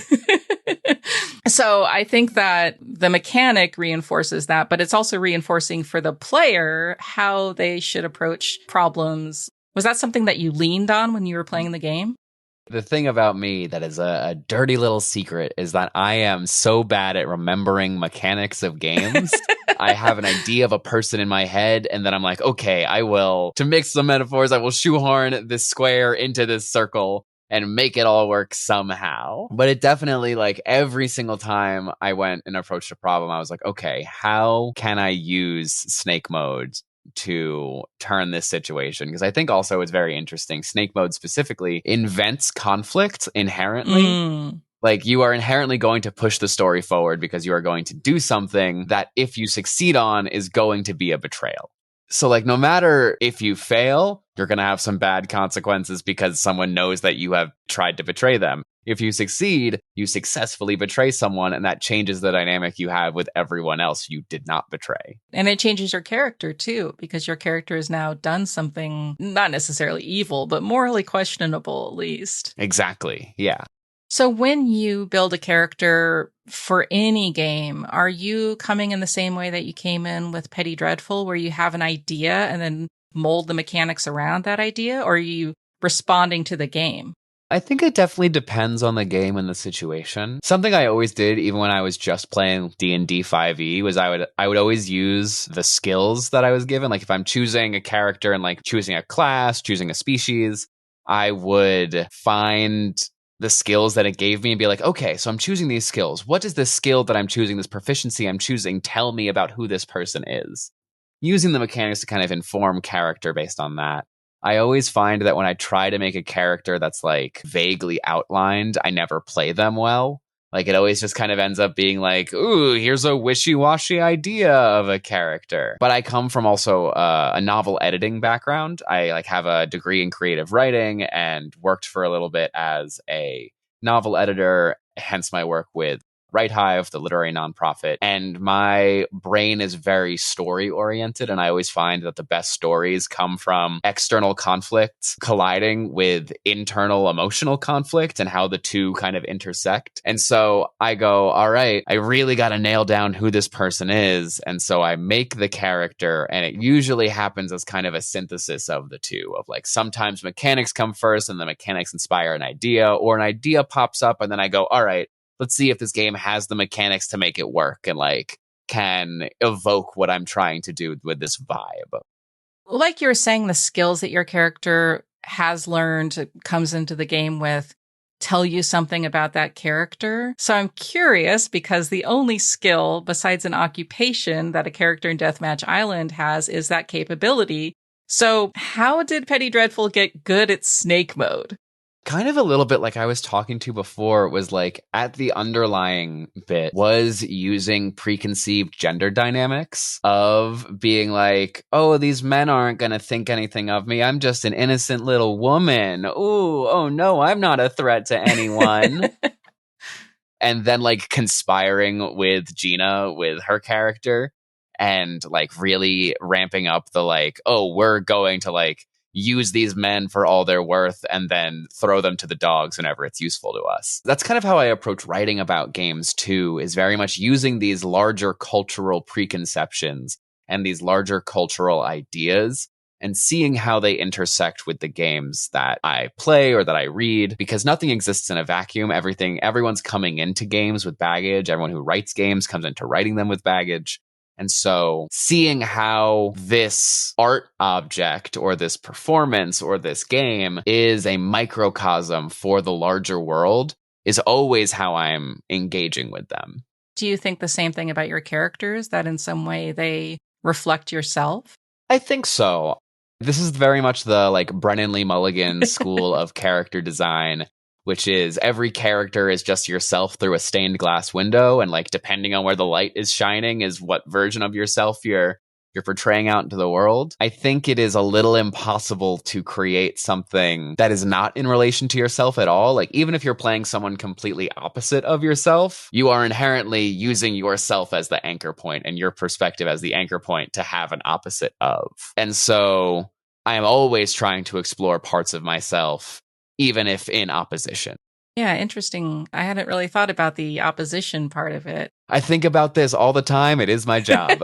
Speaker 2: So I think that the mechanic reinforces that, but it's also reinforcing for the player how they should approach problems. Was that something that you leaned on when you were playing the game?
Speaker 1: The thing about me that is a dirty little secret is that I am so bad at remembering mechanics of games. I have an idea of a person in my head, and then I'm like, okay, to mix some metaphors, I will shoehorn this square into this circle and make it all work somehow. But it definitely, like, every single time I went and approached a problem, I was like, okay, how can I use snake mode to turn this situation? Because I think also it's very interesting. Snake mode specifically invents conflict inherently. Like, you are inherently going to push the story forward because you are going to do something that, if you succeed on, is going to be a betrayal. So, like, no matter if you fail, you're going to have some bad consequences because someone knows that you have tried to betray them. If you succeed, you successfully betray someone, and that changes the dynamic you have with everyone else you did not betray.
Speaker 2: And it changes your character, too, because your character has now done something not necessarily evil, but morally questionable, at least.
Speaker 1: Exactly, yeah.
Speaker 2: So when you build a character for any game, are you coming in the same way that you came in with Petty Dreadful, where you have an idea and then mold the mechanics around that idea, or are you responding to the game?
Speaker 1: I think it definitely depends on the game and the situation. Something I always did, even when I was just playing D&D 5e, was I would always use the skills that I was given. Like, if I'm choosing a character and, like, choosing a class, choosing a species, I would find the skills that it gave me and be like, okay, so I'm choosing these skills. What does this skill that I'm choosing, this proficiency I'm choosing, tell me about who this person is? Using the mechanics to kind of inform character based on that. I always find that when I try to make a character that's, like, vaguely outlined, I never play them well. Like, it always just kind of ends up being like, ooh, here's a wishy-washy idea of a character. But I come from also a novel editing background. I, like, have a degree in creative writing and worked for a little bit as a novel editor, hence my work with WriteHive, the literary nonprofit. And my brain is very story oriented. And I always find that the best stories come from external conflict colliding with internal emotional conflict and how the two kind of intersect. And so I go, all right, I really got to nail down who this person is. And so I make the character, and it usually happens as kind of a synthesis of the two, of, like, sometimes mechanics come first and the mechanics inspire an idea, or an idea pops up and then I go, all right, let's see if this game has the mechanics to make it work and, like, can evoke what I'm trying to do with this vibe.
Speaker 2: Like you were saying, the skills that your character has learned, comes into the game with, tell you something about that character. So I'm curious, because the only skill besides an occupation that a character in Deathmatch Island has is that capability. So how did Petty Dreadful get good at snake mode?
Speaker 1: Kind of a little bit like I was talking to before, was like, at the underlying bit was using preconceived gender dynamics of being like, oh, these men aren't going to think anything of me. I'm just an innocent little woman. Ooh, oh no, I'm not a threat to anyone. And then, like, conspiring with Gina, with her character, and, like, really ramping up the, like, oh, we're going to, like, use these men for all they're worth and then throw them to the dogs whenever it's useful to us. That's kind of how I approach writing about games too, is very much using these larger cultural preconceptions and these larger cultural ideas and seeing how they intersect with the games that I play or that I read, because nothing exists in a vacuum. Everyone's coming into games with baggage. Everyone who writes games comes into writing them with baggage. And so seeing how this art object or this performance or this game is a microcosm for the larger world is always how I'm engaging with them.
Speaker 2: Do you think the same thing about your characters, that in some way they reflect yourself?
Speaker 1: I think so. This is very much the, like, Brennan Lee Mulligan school of character design, which is every character is just yourself through a stained glass window, and, like, depending on where the light is shining is what version of yourself you're portraying out into the world. I think it is a little impossible to create something that is not in relation to yourself at all. Like, even if you're playing someone completely opposite of yourself, you are inherently using yourself as the anchor point and your perspective as the anchor point to have an opposite of. And so I am always trying to explore parts of myself, even if in opposition.
Speaker 2: Yeah, interesting. I hadn't really thought about the opposition part of it.
Speaker 1: I think about this all the time. It is my job.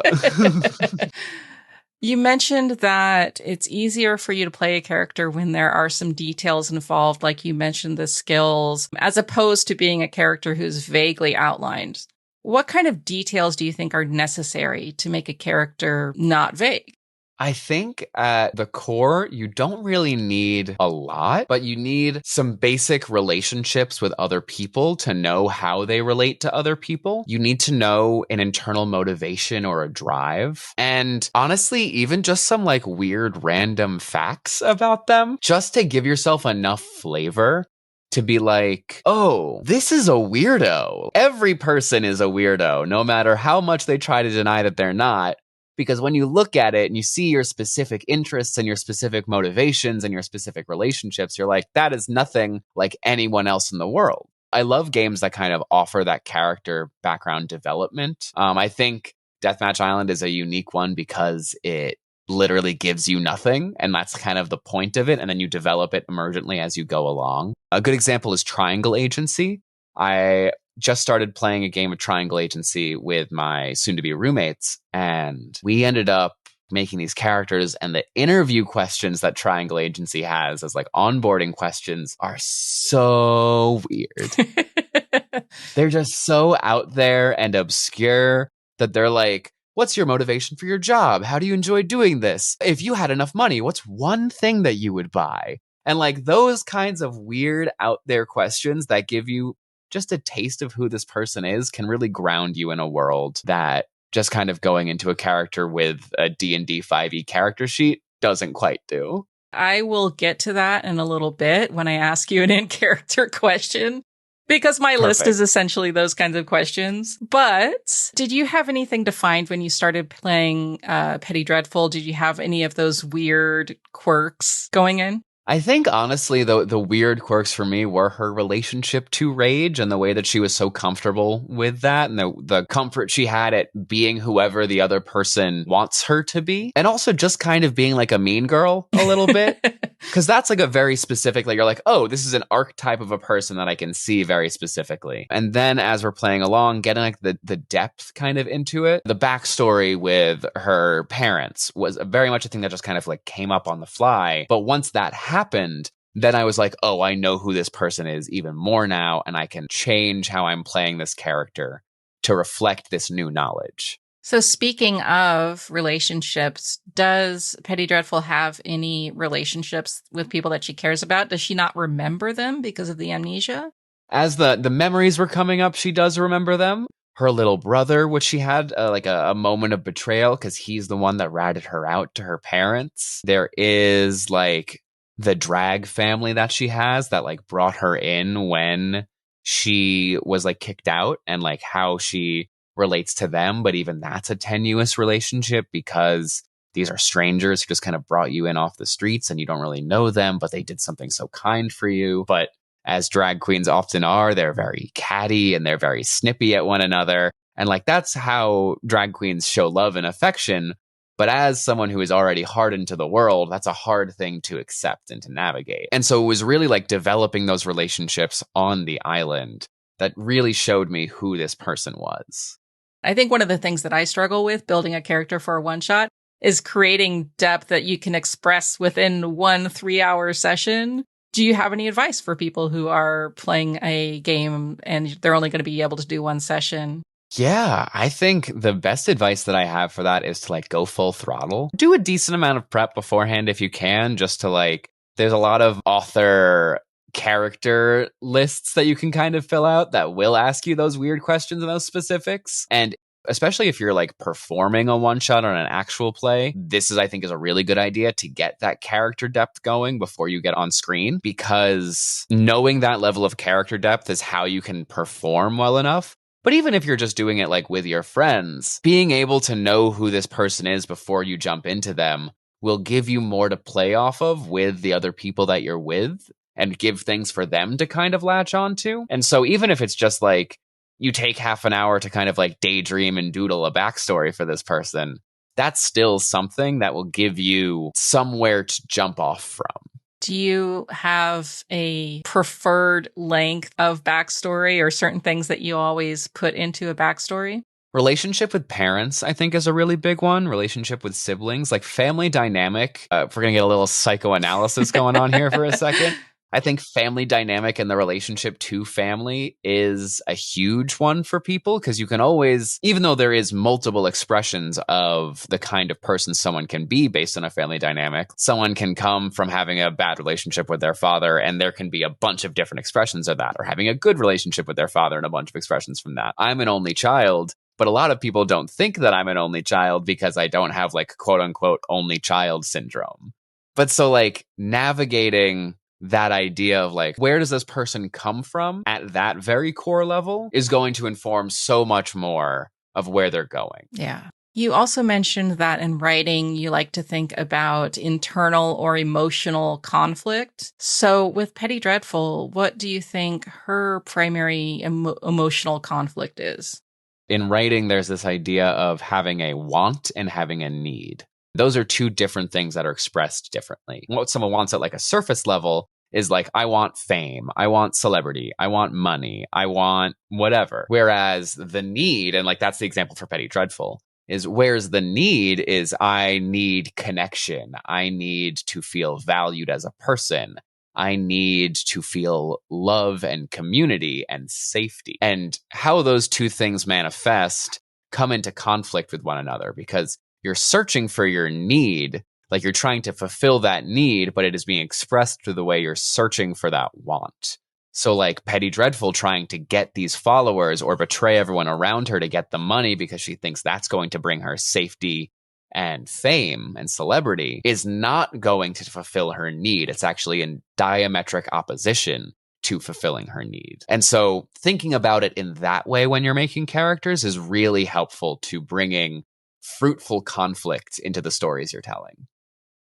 Speaker 2: You mentioned that it's easier for you to play a character when there are some details involved, like you mentioned the skills, as opposed to being a character who's vaguely outlined. What kind of details do you think are necessary to make a character not vague?
Speaker 1: I think at the core, you don't really need a lot, but you need some basic relationships with other people to know how they relate to other people. You need to know an internal motivation or a drive. And honestly, even just some like weird random facts about them, just to give yourself enough flavor to be like, oh, this is a weirdo. Every person is a weirdo, no matter how much they try to deny that they're not. Because when you look at it and you see your specific interests and your specific motivations and your specific relationships, you're like, that is nothing like anyone else in the world. I love games that kind of offer that character background development. I think Deathmatch Island is a unique one because it literally gives you nothing, and that's kind of the point of it, and then you develop it emergently as you go along. A good example is Triangle Agency. I just started playing a game of Triangle Agency with my soon-to-be roommates, and we ended up making these characters, and the interview questions that Triangle Agency has as like onboarding questions are so weird. They're just so out there and obscure that they're like, what's your motivation for your job? How do you enjoy doing this? If you had enough money, what's one thing that you would buy? And like those kinds of weird out there questions that give you just a taste of who this person is can really ground you in a world that just kind of going into a character with a D&D 5e character sheet doesn't quite do.
Speaker 2: I will get to that in a little bit when I ask you an in-character question, because my list is essentially those kinds of questions. But did you have anything to find when you started playing Petty Dreadful? Did you have any of those weird quirks going in?
Speaker 1: I think, honestly, the weird quirks for me were her relationship to rage and the way that she was so comfortable with that and the comfort she had at being whoever the other person wants her to be. And also just kind of being like a mean girl a little bit. Because that's like a very specific, like you're like, oh, this is an archetype of a person that I can see very specifically. And then as we're playing along, getting like the depth kind of into it. The backstory with her parents was very much a thing that just kind of like came up on the fly. But once that happened, then I was like, oh, I know who this person is even more now, and I can change how I'm playing this character to reflect this new knowledge.
Speaker 2: So speaking of relationships, does Petty Dreadful have any relationships with people that she cares about? Does she not remember them because of the amnesia?
Speaker 1: As the memories were coming up, she does remember them. Her little brother, which she had like a moment of betrayal because he's the one that ratted her out to her parents. There is like the drag family that she has that like brought her in when she was like kicked out, and like how she relates to them. But even that's a tenuous relationship because these are strangers who just kind of brought you in off the streets and you don't really know them, but they did something so kind for you. But as drag queens often are, they're very catty and they're very snippy at one another. And like that's how drag queens show love and affection. But as someone who is already hardened to the world, that's a hard thing to accept and to navigate. And so it was really like developing those relationships on the island that really showed me who this person was.
Speaker 2: I think one of the things that I struggle with building a character for a one-shot is creating depth that you can express within 1 3-hour session. Do you have any advice for people who are playing a game and they're only going to be able to do one session?
Speaker 1: Yeah, I think the best advice that I have for that is to like go full throttle. Do a decent amount of prep beforehand if you can, just to like, there's a lot of author character lists that you can kind of fill out that will ask you those weird questions and those specifics. And especially if you're like performing a one shot on an actual play, this is, I think, is a really good idea to get that character depth going before you get on screen, because knowing that level of character depth is how you can perform well enough. But even if you're just doing it like with your friends, being able to know who this person is before you jump into them will give you more to play off of with the other people that you're with and give things for them to kind of latch onto. And so even if it's just like you take half an hour to kind of like daydream and doodle a backstory for this person, that's still something that will give you somewhere to jump off from.
Speaker 2: Do you have a preferred length of backstory or certain things that you always put into a backstory?
Speaker 1: Relationship with parents, I think, is a really big one. Relationship with siblings, like family dynamic. If we're going to get a little psychoanalysis going on here for a second, I think family dynamic and the relationship to family is a huge one for people because you can always, even though there is multiple expressions of the kind of person someone can be based on a family dynamic, someone can come from having a bad relationship with their father and there can be a bunch of different expressions of that, or having a good relationship with their father and a bunch of expressions from that. I'm an only child. But a lot of people don't think that I'm an only child because I don't have like quote unquote only child syndrome. But so like navigating that idea of like, where does this person come from at that very core level is going to inform so much more of where they're going.
Speaker 2: Yeah. You also mentioned that in writing, you like to think about internal or emotional conflict. So with Petty Dreadful, what do you think her primary emotional conflict is?
Speaker 1: In writing, there's this idea of having a want and having a need. Those are two different things that are expressed differently. What someone wants at like a surface level is like, I want fame, I want celebrity, I want money, I want whatever. Whereas the need, and like that's the example for Petty Dreadful, is where's the need is I need connection. I need to feel valued as a person. I need to feel love and community and safety. And how those two things manifest come into conflict with one another because you're searching for your need, like you're trying to fulfill that need, but it is being expressed through the way you're searching for that want. So like Petty Dreadful trying to get these followers or betray everyone around her to get the money because she thinks that's going to bring her safety and fame and celebrity is not going to fulfill her need. It's actually in diametric opposition to fulfilling her need. And so thinking about it in that way when you're making characters is really helpful to bringing fruitful conflict into the stories you're telling.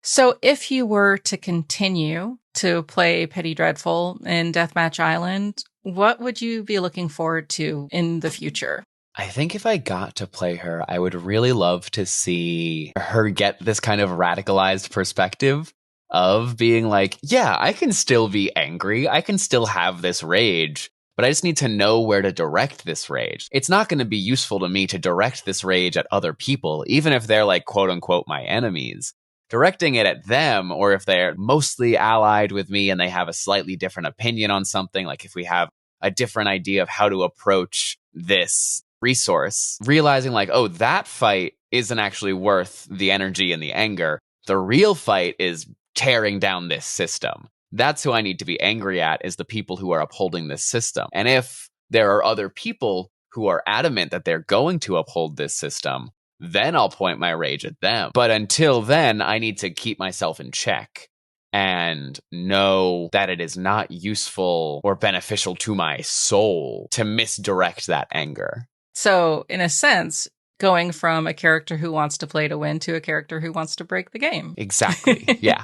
Speaker 2: So if you were to continue to play Petty Dreadful in Deathmatch Island, what would you be looking forward to in the future?
Speaker 1: I think if I got to play her, I would really love to see her get this kind of radicalized perspective of being like, yeah, I can still be angry. I can still have this rage, but I just need to know where to direct this rage. It's not going to be useful to me to direct this rage at other people, even if they're like, quote unquote, my enemies. Directing it at them, or if they're mostly allied with me and they have a slightly different opinion on something, like if we have a different idea of how to approach this resource, realizing like, oh, that fight isn't actually worth the energy and the anger. The real fight is tearing down this system. That's who I need to be angry at, is the people who are upholding this system. And if there are other people who are adamant that they're going to uphold this system, then I'll point my rage at them. But until then, I need to keep myself in check and know that it is not useful or beneficial to my soul to misdirect that anger.
Speaker 2: So, in a sense, going from a character who wants to play to win to a character who wants to break the game.
Speaker 1: Exactly. Yeah.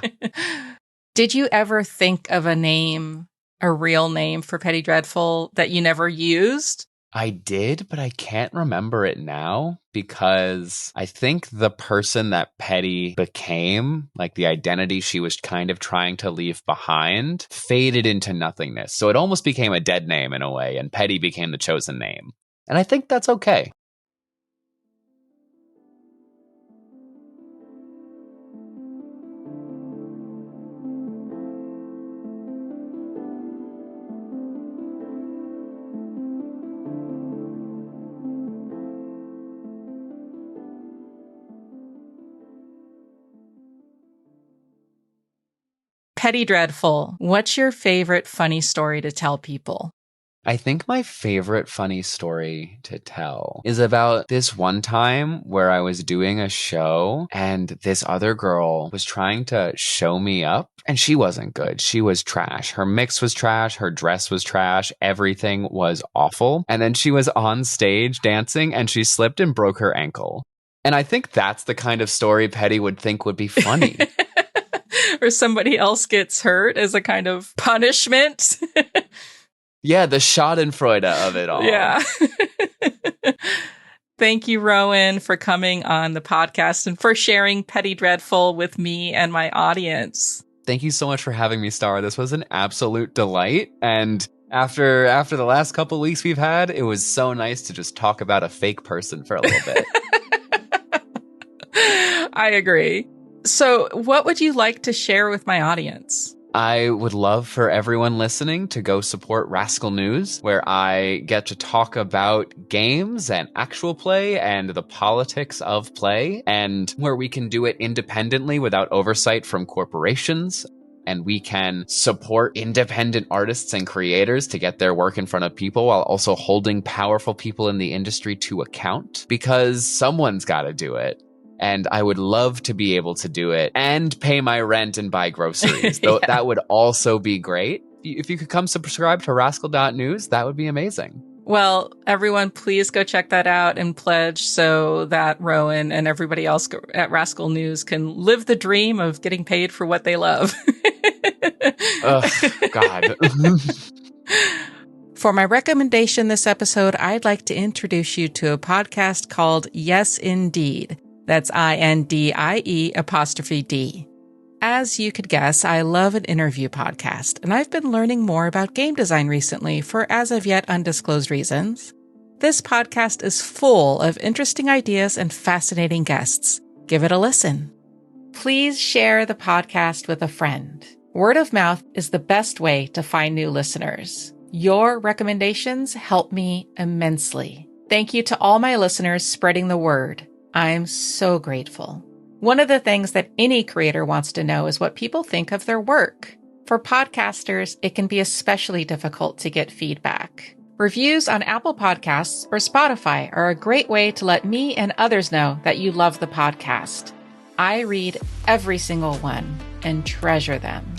Speaker 2: Did you ever think of a name, a real name for Petty Dreadful that you never used?
Speaker 1: I did, but I can't remember it now because I think the person that Petty became, like the identity she was kind of trying to leave behind, faded into nothingness. So it almost became a dead name in a way, and Petty became the chosen name. And I think that's okay.
Speaker 2: Petty Dreadful, what's your favorite funny story to tell people?
Speaker 1: I think my favorite funny story to tell is about this one time where I was doing a show and this other girl was trying to show me up and she wasn't good. She was trash. Her mix was trash. Her dress was trash. Everything was awful. And then she was on stage dancing and she slipped and broke her ankle. And I think that's the kind of story Petty would think would be funny.
Speaker 2: Or somebody else gets hurt as a kind of punishment.
Speaker 1: Yeah, the schadenfreude of it all.
Speaker 2: Yeah. Thank you, Rowan, for coming on the podcast and for sharing Petty Dreadful with me and my audience.
Speaker 1: Thank you so much for having me, Star. This was an absolute delight. And After the last couple weeks we've had, it was so nice to just talk about a fake person for a little bit.
Speaker 2: I agree. So, what would you like to share with my audience?
Speaker 1: I would love for everyone listening to go support Rascal News, where I get to talk about games and actual play and the politics of play, and where we can do it independently without oversight from corporations. And we can support independent artists and creators to get their work in front of people while also holding powerful people in the industry to account, because someone's got to do it. And I would love to be able to do it and pay my rent and buy groceries. Though that would also be great. If you could come subscribe to rascal.news, that would be amazing.
Speaker 2: Well, everyone, please go check that out and pledge so that Rowan and everybody else at Rascal News can live the dream of getting paid for what they love.
Speaker 1: Ugh, God.
Speaker 2: For my recommendation this episode, I'd like to introduce you to a podcast called Yes, Indeed. That's INDIE''D. As you could guess, I love an interview podcast, and I've been learning more about game design recently for as of yet undisclosed reasons. This podcast is full of interesting ideas and fascinating guests. Give it a listen. Please share the podcast with a friend. Word of mouth is the best way to find new listeners. Your recommendations help me immensely. Thank you to all my listeners spreading the word. I'm so grateful. One of the things that any creator wants to know is what people think of their work. For podcasters, it can be especially difficult to get feedback. Reviews on Apple Podcasts or Spotify are a great way to let me and others know that you love the podcast. I read every single one and treasure them.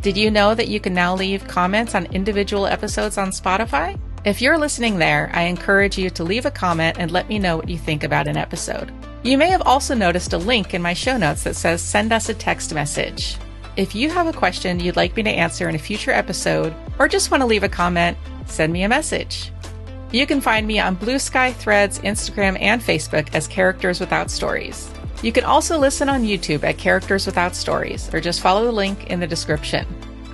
Speaker 2: Did you know that you can now leave comments on individual episodes on Spotify? If you're listening there, I encourage you to leave a comment and let me know what you think about an episode. You may have also noticed a link in my show notes that says send us a text message. If you have a question you'd like me to answer in a future episode, or just want to leave a comment, send me a message. You can find me on Blue Sky, Threads, Instagram, and Facebook as Characters Without Stories. You can also listen on YouTube at Characters Without Stories, or just follow the link in the description.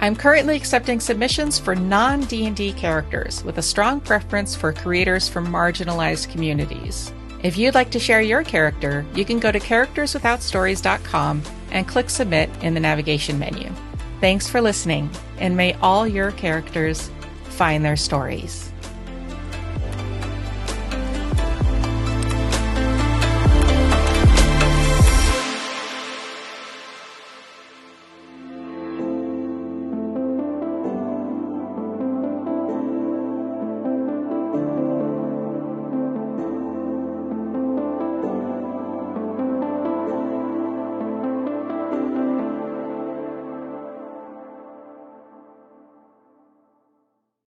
Speaker 2: I'm currently accepting submissions for non-D&D characters with a strong preference for creators from marginalized communities. If you'd like to share your character, you can go to characterswithoutstories.com and click Submit in the navigation menu. Thanks for listening, and may all your characters find their stories.